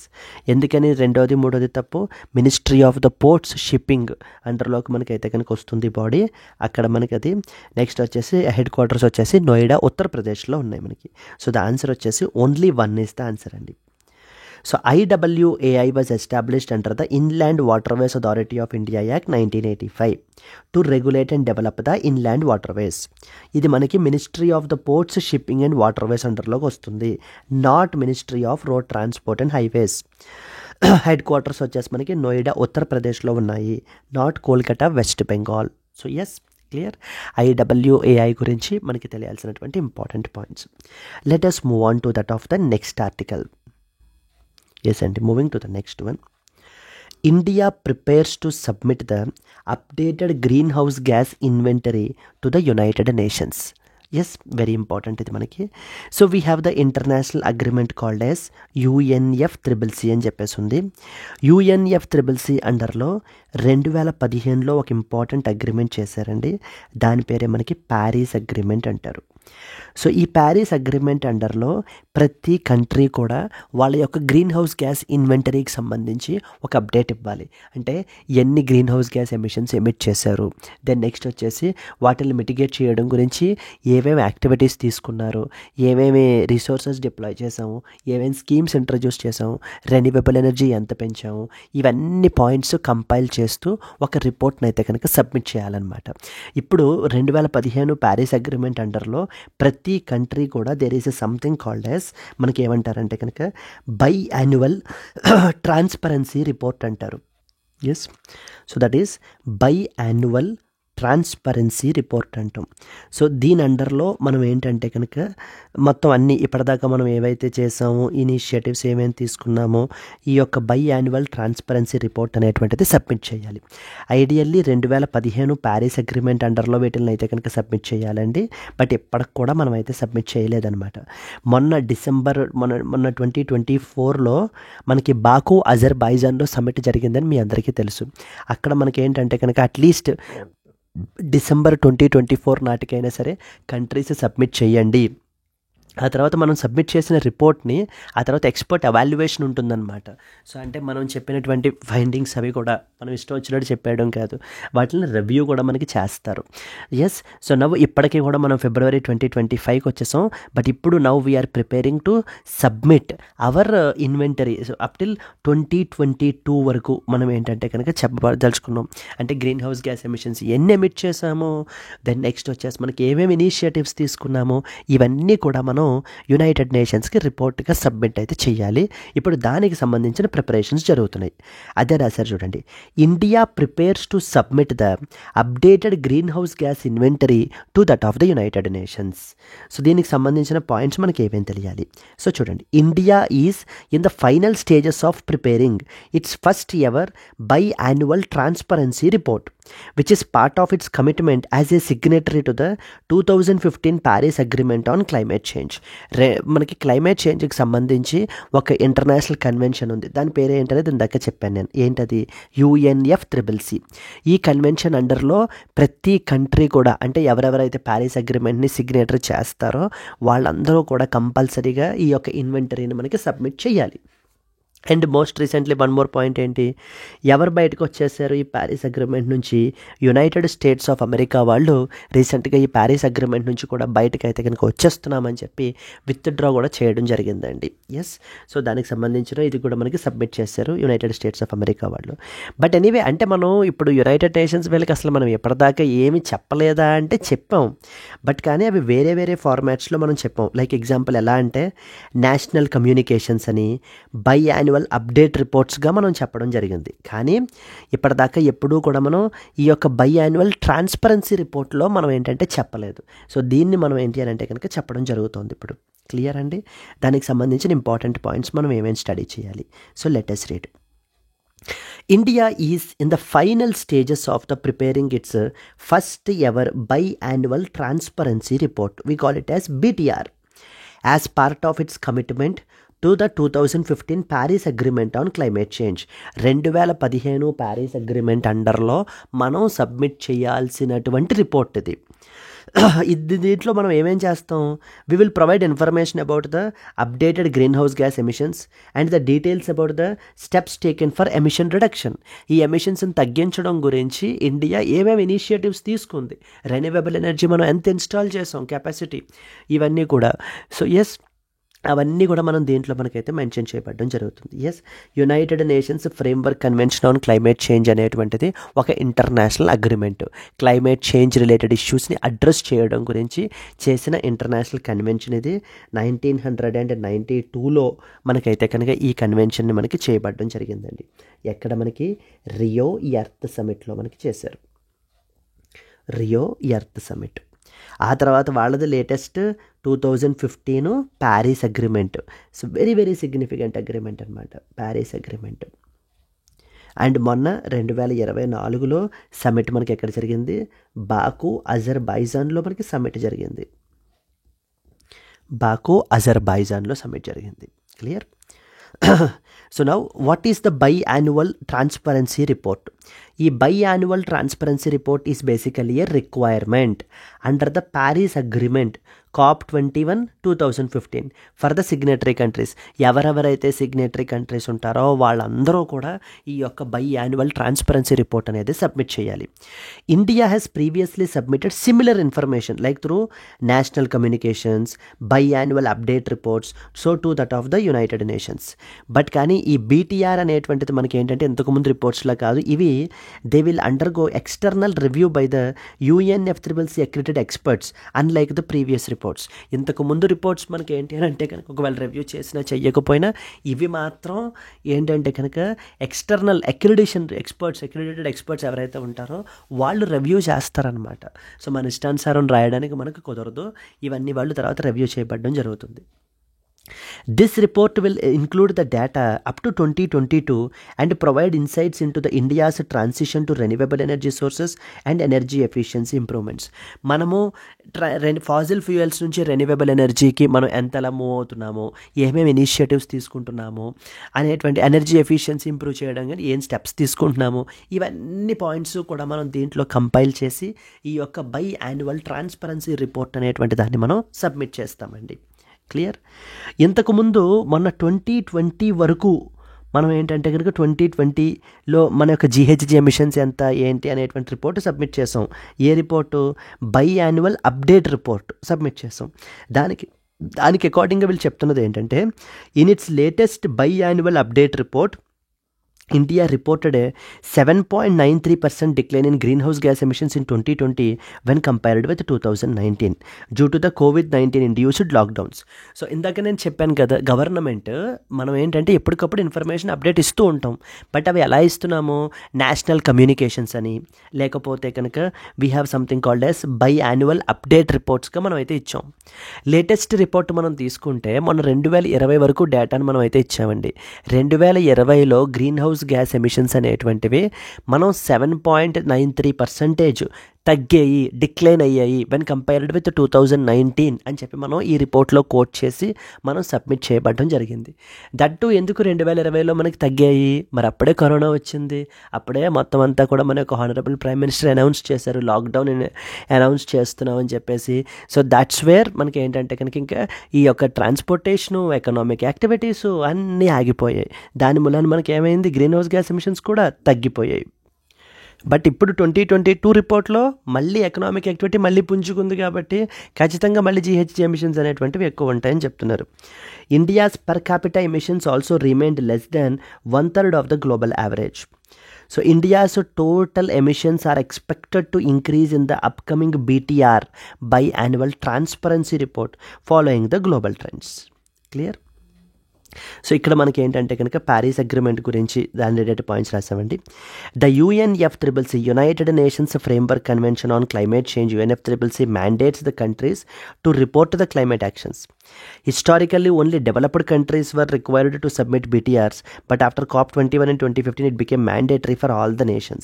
[SPEAKER 1] ఎందుకని రెండవది మూడవది తప్పు? Ministry of the ports shipping అండర్లోకి మనకి అయితే కనుక వస్తుంది బాడీ, అక్కడ మనకి అది. నెక్స్ట్ వచ్చేసి హెడ్ క్వార్టర్స్ వచ్చేసి నోయిడా, ఉత్తరప్రదేశ్లో ఉన్నాయి మనకి. సో ద ఆన్సర్ వచ్చేసి ఓన్లీ 1 ఈస్ ద ఆన్సర్ అండి. So IWAI was established under the Inland Waterways Authority of India Act 1985 to regulate and develop the inland waterways. ఇది మనకి ministry of the ports shipping and waterways అండర్లోకి వస్తుంది, not ministry of road transport and highways. Headquarters వచ్చేసి మనకి నోయిడా, ఉత్తరప్రదేశ్లో ఉన్నాయి, not Kolkata, West Bengal. So yes, clear. IWAI గురించి మనకి తెలియాల్సినటువంటి important points. Let us move on to that of the next article. Yes, and moving to the next one. India prepares to submit the updated greenhouse gas inventory to the United Nations. Yes, very important ఇది మనకి. So we have the international agreement called as UNFCCC అని చెప్పేసి ఉంది. UNFCCC అండర్లో 2015లో ఒక important agreement చేశారండి, దాని పేరే మనకి ప్యారిస్ అగ్రిమెంట్ అంటారు. సో ఈ ప్యారిస్ అగ్రిమెంట్ అండర్లో ప్రతి కంట్రీ కూడా వాళ్ళ యొక్క గ్రీన్ హౌస్ గ్యాస్ ఇన్వెంటరీకి సంబంధించి ఒక అప్డేట్ ఇవ్వాలి. అంటే ఎన్ని green house gas emissions emit చేశారు, దెన్ నెక్స్ట్ వచ్చేసి వాటిని మిటిగేట్ చేయడం గురించి ఏమేమి యాక్టివిటీస్ తీసుకున్నారు, ఏమేమి రిసోర్సెస్ డిప్లాయ్ చేసాము, ఏమేమి స్కీమ్స్ ఇంట్రడ్యూస్ చేసాము, రెన్యూవబుల్ ఎనర్జీ ఎంత పెంచాము, ఇవన్నీ పాయింట్స్ కంపైల్ చేస్తూ ఒక రిపోర్ట్ని అయితే కనుక సబ్మిట్ చేయాలన్నమాట. ఇప్పుడు 2015 ప్యారిస్ అగ్రిమెంట్ అండర్లో ప్రతి కంట్రీ కూడా there is a something called as మనకి ఏమంటారంటే కనుక బై యాన్యువల్ ట్రాన్స్పరెన్సీ రిపోర్ట్ అంటారు. Yes, so that is biannual transparency report అంటాం. సో దీని అండర్లో మనం ఏంటంటే కనుక మొత్తం అన్నీ ఇప్పటిదాకా మనం ఏవైతే చేసామో, ఇనిషియేటివ్స్ ఏమేమి తీసుకున్నామో, ఈ యొక్క బై యాన్యువల్ ట్రాన్స్పరెన్సీ రిపోర్ట్ అనేటువంటిది సబ్మిట్ చేయాలి. ఐడియల్లీ 2015 ప్యారిస్ అగ్రిమెంట్ అండర్లో వీటిని అయితే కనుక సబ్మిట్ చేయాలండి, బట్ ఇప్పటికి కూడా మనం అయితే సబ్మిట్ చేయలేదన్నమాట. మొన్న 2024లో మనకి బాకు, అజర్బైజాన్లో సమ్మిట్ జరిగిందని మీ అందరికీ తెలుసు. అక్కడ మనకి ఏంటంటే కనుక అట్లీస్ట్ డిసెంబర్ 2024 నాటికైనా సరే కంట్రీస్ సబ్మిట్ చేయండి. ఆ తర్వాత మనం సబ్మిట్ చేసిన రిపోర్ట్ని ఆ తర్వాత ఎక్స్పర్ట్ ఎవాల్యుయేషన్ ఉంటుందన్నమాట. సో అంటే మనం చెప్పినటువంటి ఫైండింగ్స్ అవి కూడా మనం ఇష్టం వచ్చినట్టు చెప్పేయడం కాదు, వాటిని రివ్యూ కూడా మనకి చేస్తారు. ఎస్, సో నవ్వు ఇప్పటికీ కూడా మనం ఫిబ్రవరి 2025కి వచ్చేసాం, బట్ ఇప్పుడు now we are preparing to submit our inventory. So up till 2022 వరకు మనం ఏంటంటే కనుక చెప్పదలుచుకున్నాం. అంటే గ్రీన్ హౌస్ గ్యాస్ ఎమిషన్స్ ఎన్ని ఎమిట్ చేసామో, దెన్ నెక్స్ట్ వచ్చేసి మనకి ఏమేమి ఇనిషియేటివ్స్ తీసుకున్నామో, ఇవన్నీ కూడా మనం యునైటెడ్ నేషన్స్కి రిపోర్ట్గా సబ్మిట్ అయితే చేయాలి. ఇప్పుడు దానికి సంబంధించిన ప్రిపరేషన్స్ జరుగుతున్నాయి. అదే రాశారు చూడండి, India prepares to submit the updated green house gas inventory to that of the United Nations. So దీనికి సంబంధించిన పాయింట్స్ మనకి ఏమేమి తెలియాలి. సో చూడండి, India is in the final stages of preparing it's first ever by annual transparency report which is part of its commitment as a signatory to the 2015 Paris Agreement on Climate Change. మనకి climate చేంజ్కి సంబంధించి ఒక international convention ఉంది, దాని పేరు ఏంటనేది ఇందాక చెప్పాను నేను. ఏంటది? UNFCCC. ఈ కన్వెన్షన్ అండర్లో ప్రతి కంట్రీ కూడా, అంటే ఎవరెవరైతే ప్యారిస్ అగ్రిమెంట్ని సిగ్నేటరీ చేస్తారో వాళ్ళందరూ కూడా కంపల్సరీగా ఈ యొక్క ఇన్వెంటరీని మనకి సబ్మిట్ చేయాలి. And most recently one more point ఏంటి, ఎవరు బయటకు వచ్చేసారు ఈ ప్యారిస్ అగ్రిమెంట్ నుంచి? యునైటెడ్ స్టేట్స్ ఆఫ్ అమెరికా వాళ్ళు రీసెంట్గా ఈ ప్యారిస్ అగ్రిమెంట్ నుంచి కూడా బయటకు అయితే కనుక వచ్చేస్తున్నామని చెప్పి విత్డ్రా కూడా చేయడం జరిగిందండి. ఎస్, సో దానికి సంబంధించిన ఇది కూడా మనకి సబ్మిట్ చేశారు యునైటెడ్ స్టేట్స్ ఆఫ్ అమెరికా వాళ్ళు. బట్ ఎనీవే, అంటే మనం ఇప్పుడు యునైటెడ్ నేషన్స్ వీళ్ళకి అసలు మనం ఎప్పటిదాకా ఏమి చెప్పలేదా అంటే చెప్పాం, బట్ కానీ అవి వేరే వేరే ఫార్మాట్స్లో మనం చెప్పాం. లైక్ ఎగ్జాంపుల్ ఎలా అంటే నేషనల్ కమ్యూనికేషన్స్ అని, బై యాన్యువల్ అప్డేట్ రిపోర్ట్స్గా మనం చెప్పడం జరిగింది. కానీ ఇప్పటిదాకా ఎప్పుడూ కూడా మనం ఈ యొక్క బై యాన్యువల్ ట్రాన్స్పరెన్సీ రిపోర్ట్లో మనం ఏంటంటే చెప్పలేదు. సో దీన్ని మనం ఏంటి అని అంటే కనుక చెప్పడం జరుగుతుంది ఇప్పుడు. క్లియర్ అండి? దానికి సంబంధించిన ఇంపార్టెంట్ పాయింట్స్ మనం ఏమేమి స్టడీ చేయాలి. So let us read. India is in the final stages of the preparing its first ever biannual transparency report. We call it as BTR. As part of its commitment to the 2015 Paris Agreement on Climate Change. 2015 Paris agreement అండర్లో మనం submit చేయాల్సినటువంటి report ఇది. దీంట్లో మనం ఏమేం చేస్తాం? We will provide information about the updated green house gas emissions and the details about the steps taken for emission reduction. ఈ ఎమిషన్స్ని తగ్గించడం గురించి ఇండియా ఏమేమి ఇనిషియేటివ్స్ తీసుకుంది, రెన్యూవబుల్ ఎనర్జీ మనం ఎంత ఇన్స్టాల్ చేసాం, కెపాసిటీ, ఇవన్నీ కూడా. సో ఎస్, అవన్నీ కూడా మనం దీంట్లో మనకైతే మెన్షన్ చేయబడడం జరుగుతుంది. Yes, united nations framework convention on climate change అనేటువంటిది ఒక international agreement. Climate change related ఇష్యూస్ని అడ్రస్ చేయడం గురించి చేసిన ఇంటర్నేషనల్ కన్వెన్షన్ ఇది. 1992లో మనకైతే కనుక ఈ కన్వెన్షన్ని మనకి చేయబడడం జరిగిందండి. ఎక్కడ మనకి? రియో ఎర్త్ సమిట్లో మనకి చేశారు. Rio earth summit. ఆ తర్వాత వాళ్ళది latest 2015 Paris agreement. So very very significant agreement అనమాట ప్యారిస్ అగ్రిమెంట్. అండ్ మొన్న 2024లో సమిట్ మనకి ఎక్కడ జరిగింది? బాకు అజర్బైజాన్లో మనకి సమిట్ జరిగింది. బాకు అజర్బైజాన్లో సమిట్ జరిగింది. Clear? So now what is the biannual transparency report? ఈ biannual transparency report is basically a requirement under the Paris agreement COP21 2015 for the signatory countries. ఎవరెవరైతే సిగ్నేటరీ కంట్రీస్ ఉంటారో వాళ్ళందరూ కూడా ఈ యొక్క బైయాన్యువల్ ట్రాన్స్పరెన్సీ రిపోర్ట్ అనేది submit చేయాలి. India has previously submitted similar information like through national communications, biannual update reports, so to that of the United nations. But కానీ ఈ BTR అనేటువంటిది మనకి ఏంటంటే ఇంతకుముందు రిపోర్ట్స్లో కాదు, ఇవి they will undergo external review by the UNFCCC accredited experts unlike the previous reports. ఇంతకు ముందు రిపోర్ట్స్ మనకి ఏంటి అని అంటే కనుక ఒకవేళ రివ్యూ చేసినా చెయ్యకపోయినా ఇవి మాత్రం ఏంటంటే కనుక ఎక్స్టర్నల్ అక్రిడిటెడ్ ఎక్స్పర్ట్స్ ఎవరైతే ఉంటారో వాళ్ళు రివ్యూ చేస్తారనమాట. సో మన ఇష్టానుసారం రాయడానికి మనకు కుదరదు, ఇవన్నీ వాళ్ళు తర్వాత రివ్యూ చేయబడడం జరుగుతుంది. This report will include the data up to 2022 and provide insights into the India's transition to renewable energy sources and energy efficiency improvements. మనము ఫాసిల్ ఫ్యూయల్స్ నుంచి రెన్యూవబుల్ ఎనర్జీకి మనం ఎంతలా మూవ్ అవుతున్నామో, ఏమేమి ఇనిషియేటివ్స్ తీసుకుంటున్నామో, అనేటువంటి ఎనర్జీ ఎఫిషియన్సీ ఇంప్రూవ్ చేయడం కానీ ఏం స్టెప్స్ తీసుకుంటున్నామో, ఇవన్నీ పాయింట్స్ కూడా మనం దీంట్లో కంపైల్ చేసి ఈ యొక్క బైయాన్యువల్ ట్రాన్స్పరెన్సీ రిపోర్ట్ అనేటువంటి దాన్ని మనం సబ్మిట్ చేస్తామండి. క్లియర్? ఇంతకుముందు మొన్న 2020 వరకు మనం ఏంటంటే కనుక 2020లో మన యొక్క GHG ఎమిషన్స్ ఎంత ఏంటి అనేటువంటి రిపోర్ట్ సబ్మిట్ చేసాం. ఏ report? Biannual update report submit చేసాం. దానికి అకార్డింగ్గా వీళ్ళు చెప్తున్నది ఏంటంటే, in its latest biannual update report India reported a 7.93% decline in greenhouse gas emissions in 2020 when compared with 2019 due to the COVID-19 induced lockdowns. So ఇందాక నేను చెప్పాను కదా, గవర్నమెంట్ మనం ఏంటంటే ఎప్పటికప్పుడు ఇన్ఫర్మేషన్ అప్డేట్ ఇస్తూ ఉంటాం. బట్ అవి ఎలా ఇస్తున్నాము? నేషనల్ కమ్యూనికేషన్స్ అని, లేకపోతే కనుక we have something called as biannual update రిపోర్ట్స్గా మనం అయితే ఇచ్చాం. లేటెస్ట్ రిపోర్ట్ మనం తీసుకుంటే మొన్న 2020 వరకు డేటాను మనం అయితే ఇచ్చామండి. 2020లో green house house gas emissions అనేటువంటివి మనం 7.93% తగ్గాయి, డిక్లైన్ అయ్యాయి వెన్ కంపేర్డ్ విత్ 2019 అని చెప్పి మనం ఈ రిపోర్ట్లో కోట్ చేసి మనం సబ్మిట్ చేయబడడం జరిగింది. దట్టు ఎందుకు 2020లో మనకి తగ్గాయి? మరి అప్పుడే కరోనా వచ్చింది, అప్పుడే మొత్తం అంతా కూడా మన యొక్క హానరబుల్ ప్రైమ్ మినిస్టర్ అనౌన్స్ చేశారు లాక్డౌన్ అనౌన్స్ చేస్తున్నాం అని చెప్పేసి. సో దాట్స్ వేర్ మనకి ఏంటంటే కనుక ఇంకా ఈ యొక్క ట్రాన్స్పోర్టేషను, ఎకనామిక్ యాక్టివిటీసు అన్నీ ఆగిపోయాయి. దాని మూలాన మనకి ఏమైంది, గ్రీన్ హౌస్ గ్యాస్ ఎమిషన్స్ కూడా తగ్గిపోయాయి. బట్ ఇప్పుడు 2022 రిపోర్ట్లో మళ్ళీ ఎకనామిక్ యాక్టివిటీ మళ్ళీ పుంజుకుంది కాబట్టి ఖచ్చితంగా మళ్ళీ GHG ఎమిషన్స్ అనేటువంటివి ఎక్కువ ఉంటాయని చెప్తున్నారు. India's per capita emissions also remained less than 1/3 of the global average. So India's total emissions are expected to increase in the upcoming BTR biannual transparency report following the global trends. Clear? So ఇక్కడ మనకి ఏంటంటే కనుక Paris agreement గురించి దాని related points రాసామండి. The UNFCCC United nations framework convention on climate Change UNFCCC mandates the countries to report the climate actions. Historically, only developed countries were required to submit BTRs, but after COP21 in 2015, it became mandatory for all the nations.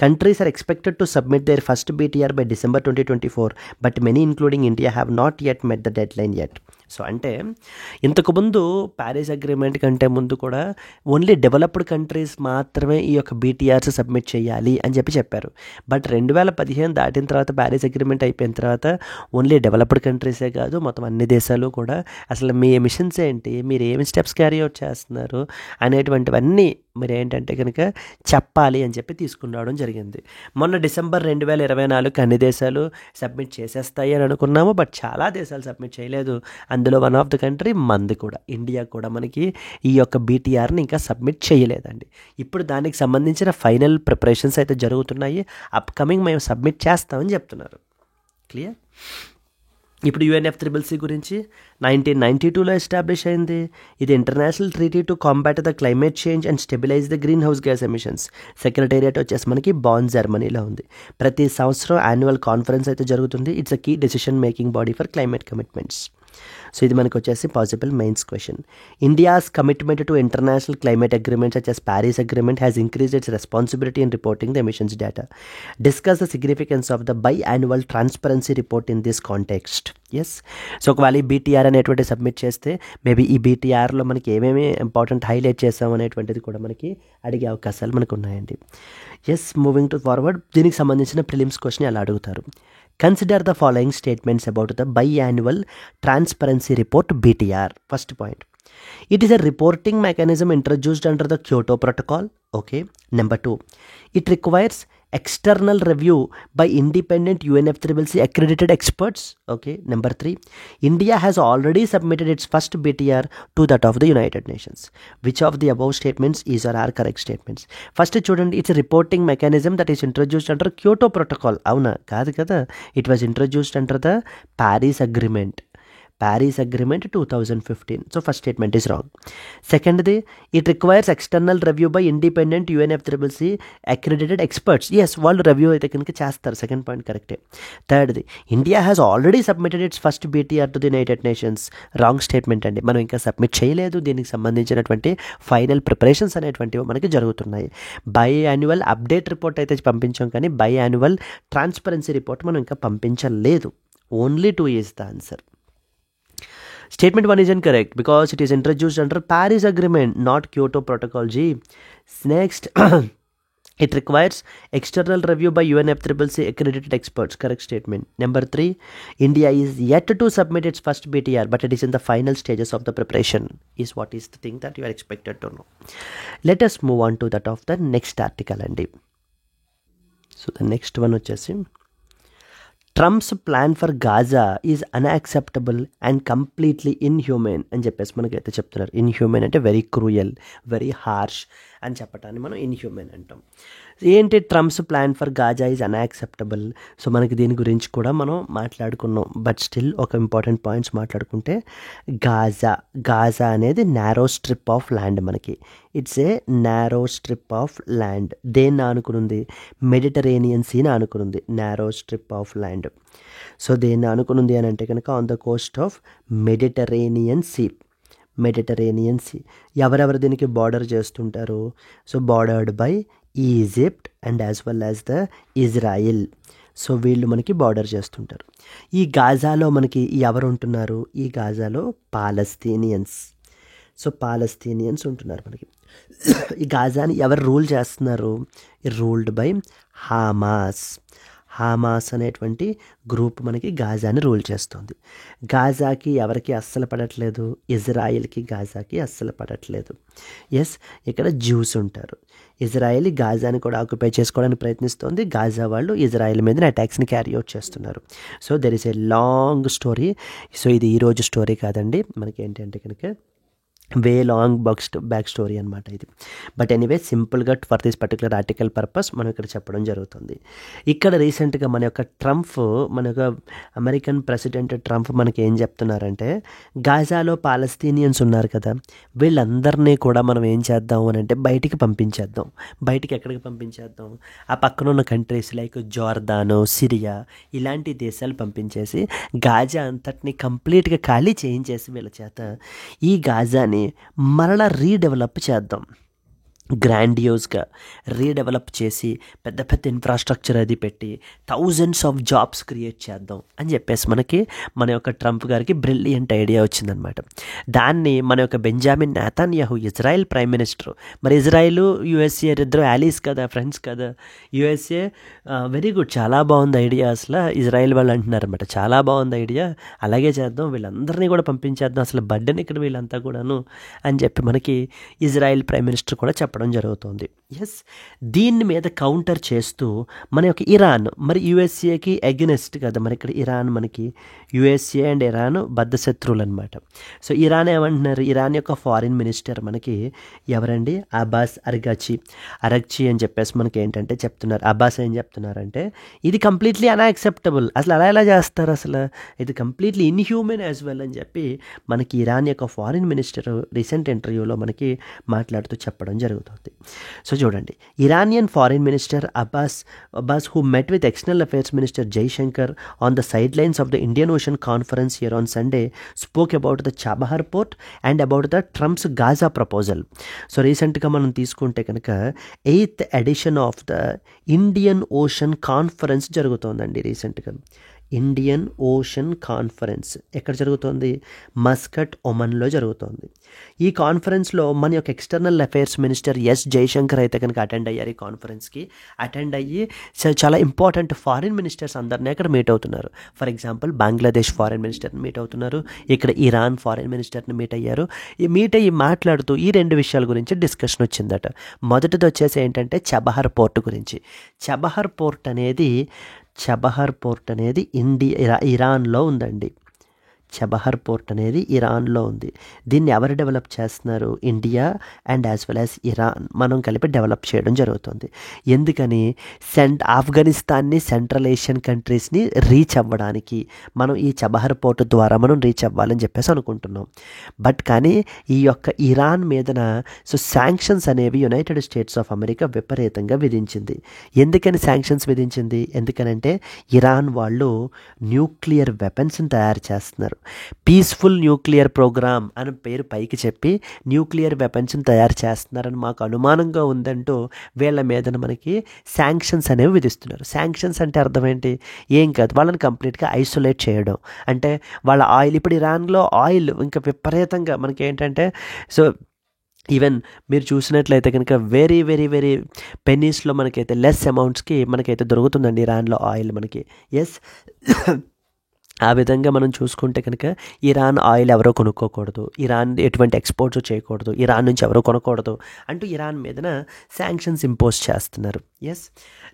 [SPEAKER 1] Countries are expected to submit their first BTR by December 2024, but many, including India, have not yet met the deadline yet. So అంటే ఇంతకుముందు Paris agreement కంటే ముందు కూడా only developed countries మాత్రమే ఈ యొక్క BTRs submit చేయాలి అని చెప్పారు. బట్ 2015 దాటిన తర్వాత ప్యారిస్ అగ్రిమెంట్ అయిపోయిన తర్వాత ఓన్లీ డెవలప్డ్ కంట్రీసే కాదు, మొత్తం అన్ని దేశాలు కూడా అసలు మీ ఎమిషన్స్ ఏంటి, మీరు ఏమి స్టెప్స్ క్యారీ అవుట్ చేస్తున్నారు అనేటువంటివన్నీ మీరు ఏంటంటే కనుక చెప్పాలి అని చెప్పి తీసుకురావడం జరిగింది. మొన్న డిసెంబర్ 2024 అన్ని దేశాలు సబ్మిట్ చేసేస్తాయి అని అనుకున్నాము, బట్ చాలా దేశాలు సబ్మిట్ చేయలేదు. అందులో వన్ ఆఫ్ ద కంట్రీ మంది కూడా, ఇండియా కూడా మనకి ఈ యొక్క BTRని ఇంకా సబ్మిట్ చేయలేదండి. ఇప్పుడు దానికి సంబంధించిన ఫైనల్ ప్రిపరేషన్స్ అయితే జరుగుతున్నాయి, అప్కమింగ్ మేము సబ్మిట్ చేస్తామని చెప్తున్నారు. క్లియర్? ఇప్పుడు UNFCCC గురించి 1992లో ఎస్టాబ్లిష్ అయింది. ఇది international treaty to combat the climate change and stabilize the green house gas emissions. Secretariat వచ్చేసి మనకి బాన్, జర్మనీలో ఉంది. ప్రతి సంవత్సరం యాన్యువల్ కాన్ఫరెన్స్ అయితే జరుగుతుంది. It's a key decision making body for climate commitments. So ఇది మనకు వచ్చేసి possible mains question. India's commitment to international climate agreement such as Paris agreement has increased its responsibility in reporting the emissions data. Discuss the significance of the biannual transparency report in this context. Yes, so ఒకవేళ ఈ BTR అనేటువంటి submit చేస్తే maybe ఈ BTRలో మనకి ఏమేమి important highlight చేసాం అనేటువంటిది కూడా మనకి అడిగే అవకాశాలు మనకు ఉన్నాయండి. ఎస్, మూవింగ్ టు ఫార్వర్డ్, దీనికి సంబంధించిన ప్రిలిమ్స్ క్వశ్చన్ ఎలా అడుగుతారు. Consider the following statements about the biannual transparency report BTR. First point, it is a reporting mechanism introduced under the Kyoto Protocol. Okay. Number 2, it requires external review by independent UNFCCC accredited experts. Okay. Number 3, India has already submitted its first BTR to that of the United Nations. Which of the above statements is or are correct statements? First చూడండి, it's a reporting mechanism that is introduced under Kyoto Protocol. అవునా? కాదు కదా, it was introduced under the Paris Agreement. Paris Agreement 2015. So first statement is wrong. Secondly, it requires external review by independent UNFCCC accredited experts. Yes, వాళ్ళు review అయితే కనుక చేస్తారు. Second point కరెక్టే. థర్డ్ది, India has already submitted its first BTR to the United Nations. Wrong statement అండి, మనం ఇంకా submit చేయలేదు. దీనికి సంబంధించినటువంటి ఫైనల్ ప్రిపరేషన్స్ అనేటువంటివి మనకి జరుగుతున్నాయి. బైయాన్యువల్ అప్డేట్ రిపోర్ట్ అయితే పంపించాం, కానీ బైయాన్యువల్ ట్రాన్స్పరెన్సీ రిపోర్ట్ మనం ఇంకా పంపించలేదు. Only 2 is the answer. Statement 1 is incorrect because it is introduced under Paris Agreement, not Kyoto Protocol. G. Next, it requires external review by UNFCCC accredited experts. Correct statement. Number 3, India is yet to submit its first BTR, but it is in the final stages of the preparation, is what is the thing that you are expected to know. Let us move on to that of the next article. And so the next one వచ్చేసి, Trump's plan for Gaza is unacceptable and completely inhuman అని చెప్పేసి మనకైతే చెప్తున్నారు. Inhuman అంటే very cruel, very harsh అని చెప్పటాన్ని మనం inhuman అంటాం. ఏంటి Trump's plan for Gaza is unacceptable? So మనకి దీని గురించి కూడా మనం మాట్లాడుకున్నాం, బట్ స్టిల్ ఒక ఇంపార్టెంట్ పాయింట్స్ మాట్లాడుకుంటే, గాజా అనేది నారో స్ట్రిప్ ఆఫ్ ల్యాండ్. మనకి it's a narrow strip of land. దేన్ని ఆనుకునుంది? మెడిటరేనియన్ సీని ఆనుకునుంది narrow strip of land. So దేన్ని ఆనుకునుంది అని అంటే కనుక on the coast of Mediterranean sea. Mediterranean sea. ఎవరెవరు దీనికి బార్డర్ చేస్తుంటారు? So bordered by Egypt and as well as the Israel. So వీళ్ళు మనకి బార్డర్ చేస్తుంటారు. ఈ గాజాలో మనకి ఎవరు ఉంటున్నారు? ఈ గాజాలో పాలస్తీనియన్స్. సో పాలస్తీనియన్స్ ఉంటున్నారు మనకి. ఈ గాజాని ఎవరు రూల్ చేస్తున్నారు? Ruled by Hamas. హామాస్ అనేటువంటి గ్రూప్ మనకి గాజాని రూల్ చేస్తుంది. గాజాకి ఎవరికి అస్సలు పడట్లేదు? ఇజ్రాయిల్కి గాజాకి అస్సలు పడట్లేదు. ఎస్, ఇక్కడ జ్యూస్ ఉంటారు. ఇజ్రాయిల్ గాజాని కూడా ఆక్యుపై చేసుకోవడానికి ప్రయత్నిస్తుంది. గాజా వాళ్ళు ఇజ్రాయిల్ మీద అటాక్స్ని క్యారీ అవుట్ చేస్తున్నారు. So there is a long story. So ఇది ఈరోజు స్టోరీ కాదండి, మనకి ఏంటంటే కనుక వే లాంగ్ బ్యాక్ స్టోరీ అనమాట ఇది. బట్ ఎనీవే సింపుల్గా for this particular article purpose మనం ఇక్కడ చెప్పడం జరుగుతుంది. ఇక్కడ రీసెంట్గా మన యొక్క అమెరికన్ ప్రెసిడెంట్ ట్రంప్ మనకి ఏం చెప్తున్నారంటే, గాజాలో పాలస్తీనియన్స్ ఉన్నారు కదా, వీళ్ళందరినీ కూడా మనం ఏం చేద్దాం అని అంటే బయటికి పంపించేద్దాం. బయటికి ఎక్కడికి పంపించేద్దాం? ఆ పక్కన ఉన్న కంట్రీస్ లైక్ జోర్దాను, సిరియా ఇలాంటి దేశాలు పంపించేసి గాజా అంతటిని కంప్లీట్గా ఖాళీ చేయించేసి వీళ్ళ చేత ఈ గాజాని మరలా రీడెవలప్ చేద్దాం. గ్రాండియోస్గా రీడెవలప్ చేసి పెద్ద పెద్ద ఇన్ఫ్రాస్ట్రక్చర్ అది పెట్టి థౌజండ్స్ ఆఫ్ జాబ్స్ క్రియేట్ చేద్దాం అని చెప్పేసి మనకి మన యొక్క ట్రంప్ గారికి బ్రిలియంట్ ఐడియా వచ్చిందనమాట. దాన్ని మన యొక్క Benjamin Netanyahu, Israel prime minister, మరి ఇజ్రాయిల్ యుఎస్ఏ ఇద్దరు యాలీస్ కదా, ఫ్రెండ్స్ కదా. యుఎస్ఏ వెరీ గుడ్, చాలా బాగుంది ఐడియా. అసలు ఇజ్రాయిల్ వాళ్ళు అంటున్నారన్నమాట, చాలా బాగుంది ఐడియా, అలాగే చేద్దాం, వీళ్ళందరినీ కూడా పంపించేద్దాం, అసలు బర్డెన్ ఇక్కడ వీళ్ళంతా కూడాను అని చెప్పి మనకి ఇజ్రాయిల్ ప్రైమ్ మినిస్టర్ కూడా చెప్పడం జరుగుతుంది. ఎస్, దీని మీద కౌంటర్ చేస్తూ మన యొక్క ఇరాన్, మరి యుఎస్ఏకి అగెనెస్ట్ కదా, మరి ఇక్కడ ఇరాన్ మనకి యుఎస్ఏ అండ్ ఇరాన్ బద్ధ శత్రువులు అనమాట. సో ఇరాన్ ఏమంటున్నారు? ఇరాన్ యొక్క ఫారిన్ మినిస్టర్ మనకి ఎవరండి? అబ్బాస్ అరగ్చి అని చెప్పేసి మనకి ఏంటంటే చెప్తున్నారు. అబ్బాస్ ఏం చెప్తున్నారంటే, ఇది కంప్లీట్లీ అన్యాక్సెప్టబుల్, అసలు అలా ఎలా చేస్తారు, అసలు ఇది కంప్లీట్లీ ఇన్హ్యూమన్ యాజ్ వెల్ అని చెప్పి మనకి ఇరాన్ యొక్క ఫారిన్ మినిస్టర్ రీసెంట్ ఇంటర్వ్యూలో మనకి మాట్లాడుతూ చెప్పడం జరుగుతుంది. సో చూడండి, Iranian foreign minister Abbas who met with External Affairs Minister Jaishankar on the sidelines of the Indian Ocean Conference here on Sunday spoke about the Chabahar port and about the Trump's Gaza proposal. So రీసెంట్గా మనం తీసుకుంటే కనుక 8th edition of the Indian Ocean conference జరుగుతోందండి. రీసెంట్గా Indian Ocean conference ఎక్కడ జరుగుతోంది? Muscat, ఒమన్లో జరుగుతోంది. ఈ కాన్ఫరెన్స్లో మన యొక్క external affairs minister S Jaishankar అయితే కనుక అటెండ్ అయ్యారు. ఈ కాన్ఫరెన్స్కి అటెండ్ అయ్యి చాలా ఇంపార్టెంట్ ఫారిన్ మినిస్టర్స్ అందరినీ అక్కడ మీట్ అవుతున్నారు. ఫర్ ఎగ్జాంపుల్ బంగ్లాదేశ్ ఫారిన్ మినిస్టర్ని మీట్ అవుతున్నారు, ఇక్కడ ఇరాన్ ఫారిన్ మినిస్టర్ని మీట్ అయ్యారు. ఈ మీట్ అయ్యి మాట్లాడుతూ ఈ రెండు విషయాల గురించి డిస్కషన్ వచ్చిందట. మొదటిది వచ్చేసి ఏంటంటే చబహర్ పోర్ట్ గురించి. చబహర్ పోర్ట్ అనేది ఇరాన్లో ఉందండి. చబహర్ పోర్ట్ అనేది ఇరాన్లో ఉంది. దీన్ని ఎవరు డెవలప్ చేస్తున్నారు? India and as well as Iran మనం కలిపి డెవలప్ చేయడం జరుగుతుంది. ఎందుకని? ఆఫ్ఘనిస్తాన్ని, సెంట్రల్ ఏషియన్ కంట్రీస్ని రీచ్ అవ్వడానికి మనం ఈ చబహర్ పోర్ట్ ద్వారా మనం రీచ్ అవ్వాలని చెప్పేసి అనుకుంటున్నాం. బట్ కానీ ఈ యొక్క ఇరాన్ మీదన శాంక్షన్స్ అనేవి యునైటెడ్ స్టేట్స్ ఆఫ్ అమెరికా విపరీతంగా విధించింది. ఎందుకని శాంక్షన్స్ విధించింది? ఎందుకనంటే ఇరాన్ వాళ్ళు న్యూక్లియర్ వెపన్స్ని తయారు చేస్తున్నారు. పీస్ఫుల్ న్యూక్లియర్ ప్రోగ్రామ్ అని పేరు పైకి చెప్పి న్యూక్లియర్ వెపన్స్ని తయారు చేస్తున్నారని మాకు అనుమానంగా ఉందంటూ వీళ్ళ మీద మనకి శాంక్షన్స్ అనేవి విధిస్తున్నారు. శాంక్షన్స్ అంటే అర్థం ఏంటి? ఏం కాదు, వాళ్ళని కంప్లీట్గా ఐసోలేట్ చేయడం. అంటే వాళ్ళ ఆయిల్, ఇప్పుడు ఇరాన్లో ఆయిల్ ఇంకా విపరీతంగా మనకి ఏంటంటే, సో ఈవెన్ మీరు చూసినట్లయితే కనుక వెరీ వెరీ వెరీ పెన్నీస్లో మనకైతే లెస్ అమౌంట్స్కి మనకైతే దొరుకుతుందండి ఇరాన్లో ఆయిల్ మనకి. ఎస్, ఆ విధంగా మనం చూసుకుంటే కనుక ఇరాన్ ఆయిల్ ఎవరో కొనుక్కోకూడదు, ఇరాన్ ఎటువంటి ఎక్స్పోర్ట్స్ చేయకూడదు, ఇరాన్ నుంచి ఎవరో కొనకూడదు అంటూ ఇరాన్ మీదన శాంక్షన్స్ ఇంపోజ్ చేస్తున్నారు. Yes,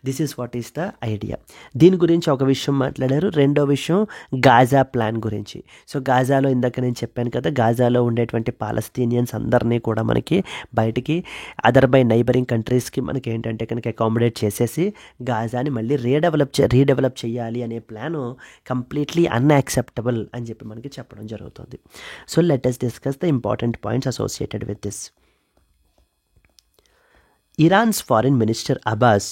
[SPEAKER 1] this is what is the idea. దీని గురించి ఒక విషయం మాట్లాడారు. రెండో విషయం గాజా ప్లాన్ గురించి. సో గాజాలో ఇందాక నేను చెప్పాను కదా, గాజాలో ఉండేటువంటి పాలస్తీనియన్స్ అందరినీ కూడా మనకి బయటికి అదర్ బై నైబరింగ్ కంట్రీస్కి మనకి ఏంటంటే కనుక అకామిడేట్ చేసేసి గాజాని మళ్ళీ రీడెవలప్ చేయాలి అనే ప్లాను కంప్లీట్లీ అన్యాక్సెప్టబుల్ అని చెప్పి మనకి చెప్పడం జరుగుతుంది. So let us discuss the important points associated with this. Iran's foreign minister Abbas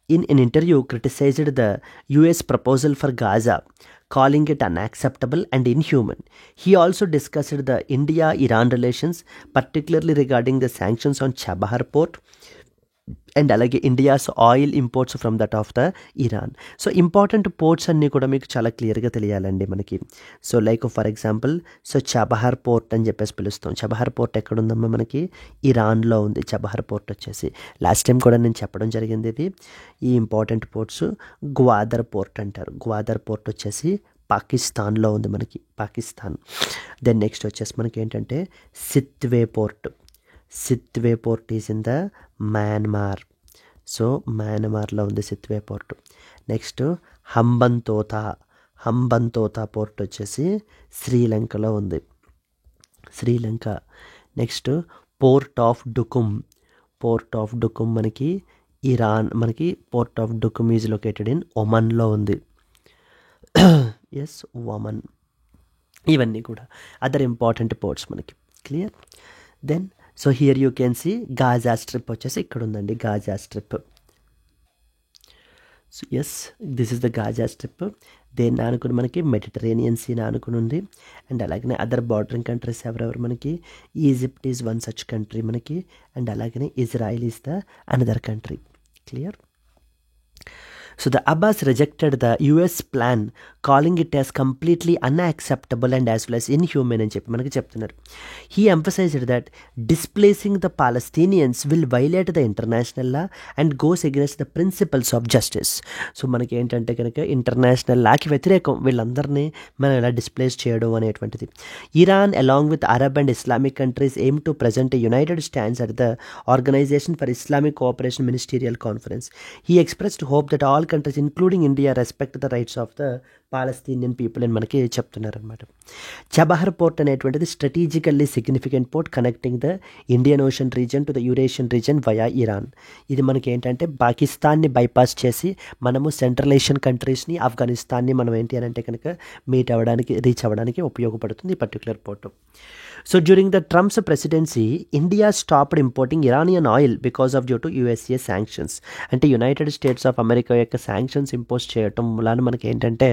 [SPEAKER 1] in an interview criticized the US proposal for Gaza, calling it unacceptable and inhuman. He also discussed the India-Iran relations, particularly regarding the sanctions on Chabahar port and అలాగే India's oil imports from that of the Iran. So important ports అన్నీ కూడా మీకు చాలా క్లియర్గా తెలియాలండి మనకి. So like for example Chabahar port అని చెప్పేసి పిలుస్తాం. చబహార్ పోర్ట్ ఎక్కడుందమ్మా మనకి? ఇరాన్లో ఉంది చబహార్ పోర్ట్ వచ్చేసి. లాస్ట్ టైం కూడా నేను చెప్పడం జరిగింది ఇది. ఈ ఇంపార్టెంట్ పోర్ట్స్ గ్వాదర్ పోర్ట్ అంటారు. గ్వాదర్ పోర్ట్ వచ్చేసి పాకిస్తాన్లో ఉంది మనకి, పాకిస్తాన్. దెన్ నెక్స్ట్ వచ్చేసి మనకి ఏంటంటే Sittwe port. Sittwe port is in the Myanmar. So మయన్మార్లో ఉంది Sittwe port. Next Hambantota port వచ్చేసి శ్రీలంకలో ఉంది, Sri Lanka. Next port of Duqm మనకి ఇరాన్, మనకి port of Duqm is located in ఒమన్లో ఉంది. Yes, Oman. ఇవన్నీ కూడా అదర్ ఇంపార్టెంట్ పోర్ట్స్ మనకి. Clear? Then so here you can see Gaza strip వచ్చేసి ఇక్కడ ఉందండి, Gaza strip. So yes, this is the Gaza strip. దేన్ని ఆనుకుని మనకి మెడిటరేనియన్ సీని ఆనుకుని ఉంది. అండ్ అలాగనే అదర్ బార్డరింగ్ కంట్రీస్ ఎవరెవరు మనకి? Egypt is one such country మనకి. అండ్ అలాగనే Israel is the another country. Clear? So the Abbas rejected the US plan, calling it as completely unacceptable and as well as inhumane అని చెప్పి మనకి చెప్తున్నారు. He emphasized that displacing the Palestinians will violate the international law and goes against the principles of justice. So మనకి ఏంటంటే కనుక international లాకి వ్యతిరేకం వీళ్ళందరినీ మనం ఎలా డిస్ప్లేస్ చేయడం అనేటువంటిది. Iran along with Arab and Islamic countries aim to present united stands at the organization for Islamic cooperation ministerial conference. He expressed hope that all countries including India respect the rights of the Palestinian people అని మనకి చెప్తున్నారనమాట. Chabahar port అనేటువంటిది strategically significant port connecting the Indian Ocean reason to the Eurasian reason via Iran. ఇది మనకి ఏంటంటే పాకిస్తాన్ని bypass చేసి మనము సెంట్రల్ ఏషియన్ కంట్రీస్ని, ఆఫ్ఘనిస్తాన్ని మనం ఏంటి అని అంటే కనుక రీచ్ అవ్వడానికి ఉపయోగపడుతుంది ఈ particular port. So during the Trump's presidency India stopped importing Iranian oil because of due to USA sanctions. అంటే యునైటెడ్ స్టేట్స్ ఆఫ్ అమెరికా యొక్క శాంక్షన్స్ ఇంపోజ్ చేయడం వలన మనకి ఏంటంటే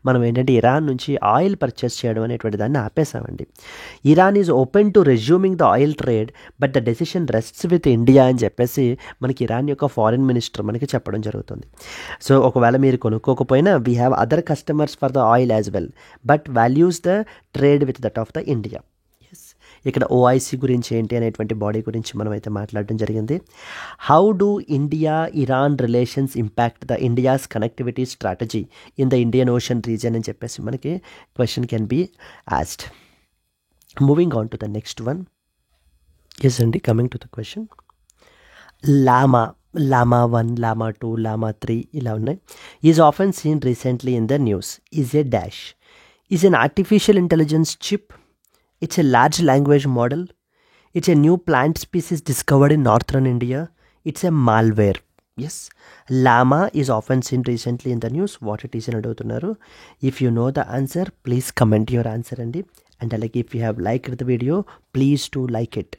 [SPEAKER 1] మనం ఏంటంటే ఇరాన్ నుంచి ఆయిల్ పర్చేస్ చేయడం అనేటువంటి దాన్ని ఆపేసామండి. Iran is open to resuming the oil trade but the decision rests with India అని చెప్పేసి మనకి ఇరాన్ యొక్క ఫారిన్ మినిస్టర్ మనకి చెప్పడం జరుగుతుంది. సో ఒకవేళ మీరు కొనుక్కోకపోయినా we have other customers for the oil as well but values the trade with that of the India. ఇక్కడ ఓఐసి గురించి ఏంటి అనేటువంటి బాడీ గురించి మనం అయితే మాట్లాడడం జరిగింది. How do India Iran relations impact the India's connectivity strategy in the Indian Ocean region అని చెప్పేసి మనకి question can be asked. Moving on to the next one. Yes అండి, కమింగ్ టు ద క్వశ్చన్. లామా 1, లామా 2, లామా 3 ఇలా ఉన్నాయి. Is often seen recently in the news. Is a dash. Is an artificial intelligence chip. It's a large language model. It's a new plant species discovered in northern India. It's a malware. Yes. Llama is often seen recently in the news. What it is in adugutunnaru. If you know the answer, please comment your answer andi. And like if you have liked the video, please do like it.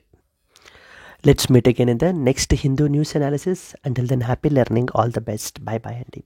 [SPEAKER 1] Let's meet again in the next Hindu news analysis. Until then, happy learning. All the best. Bye bye andi.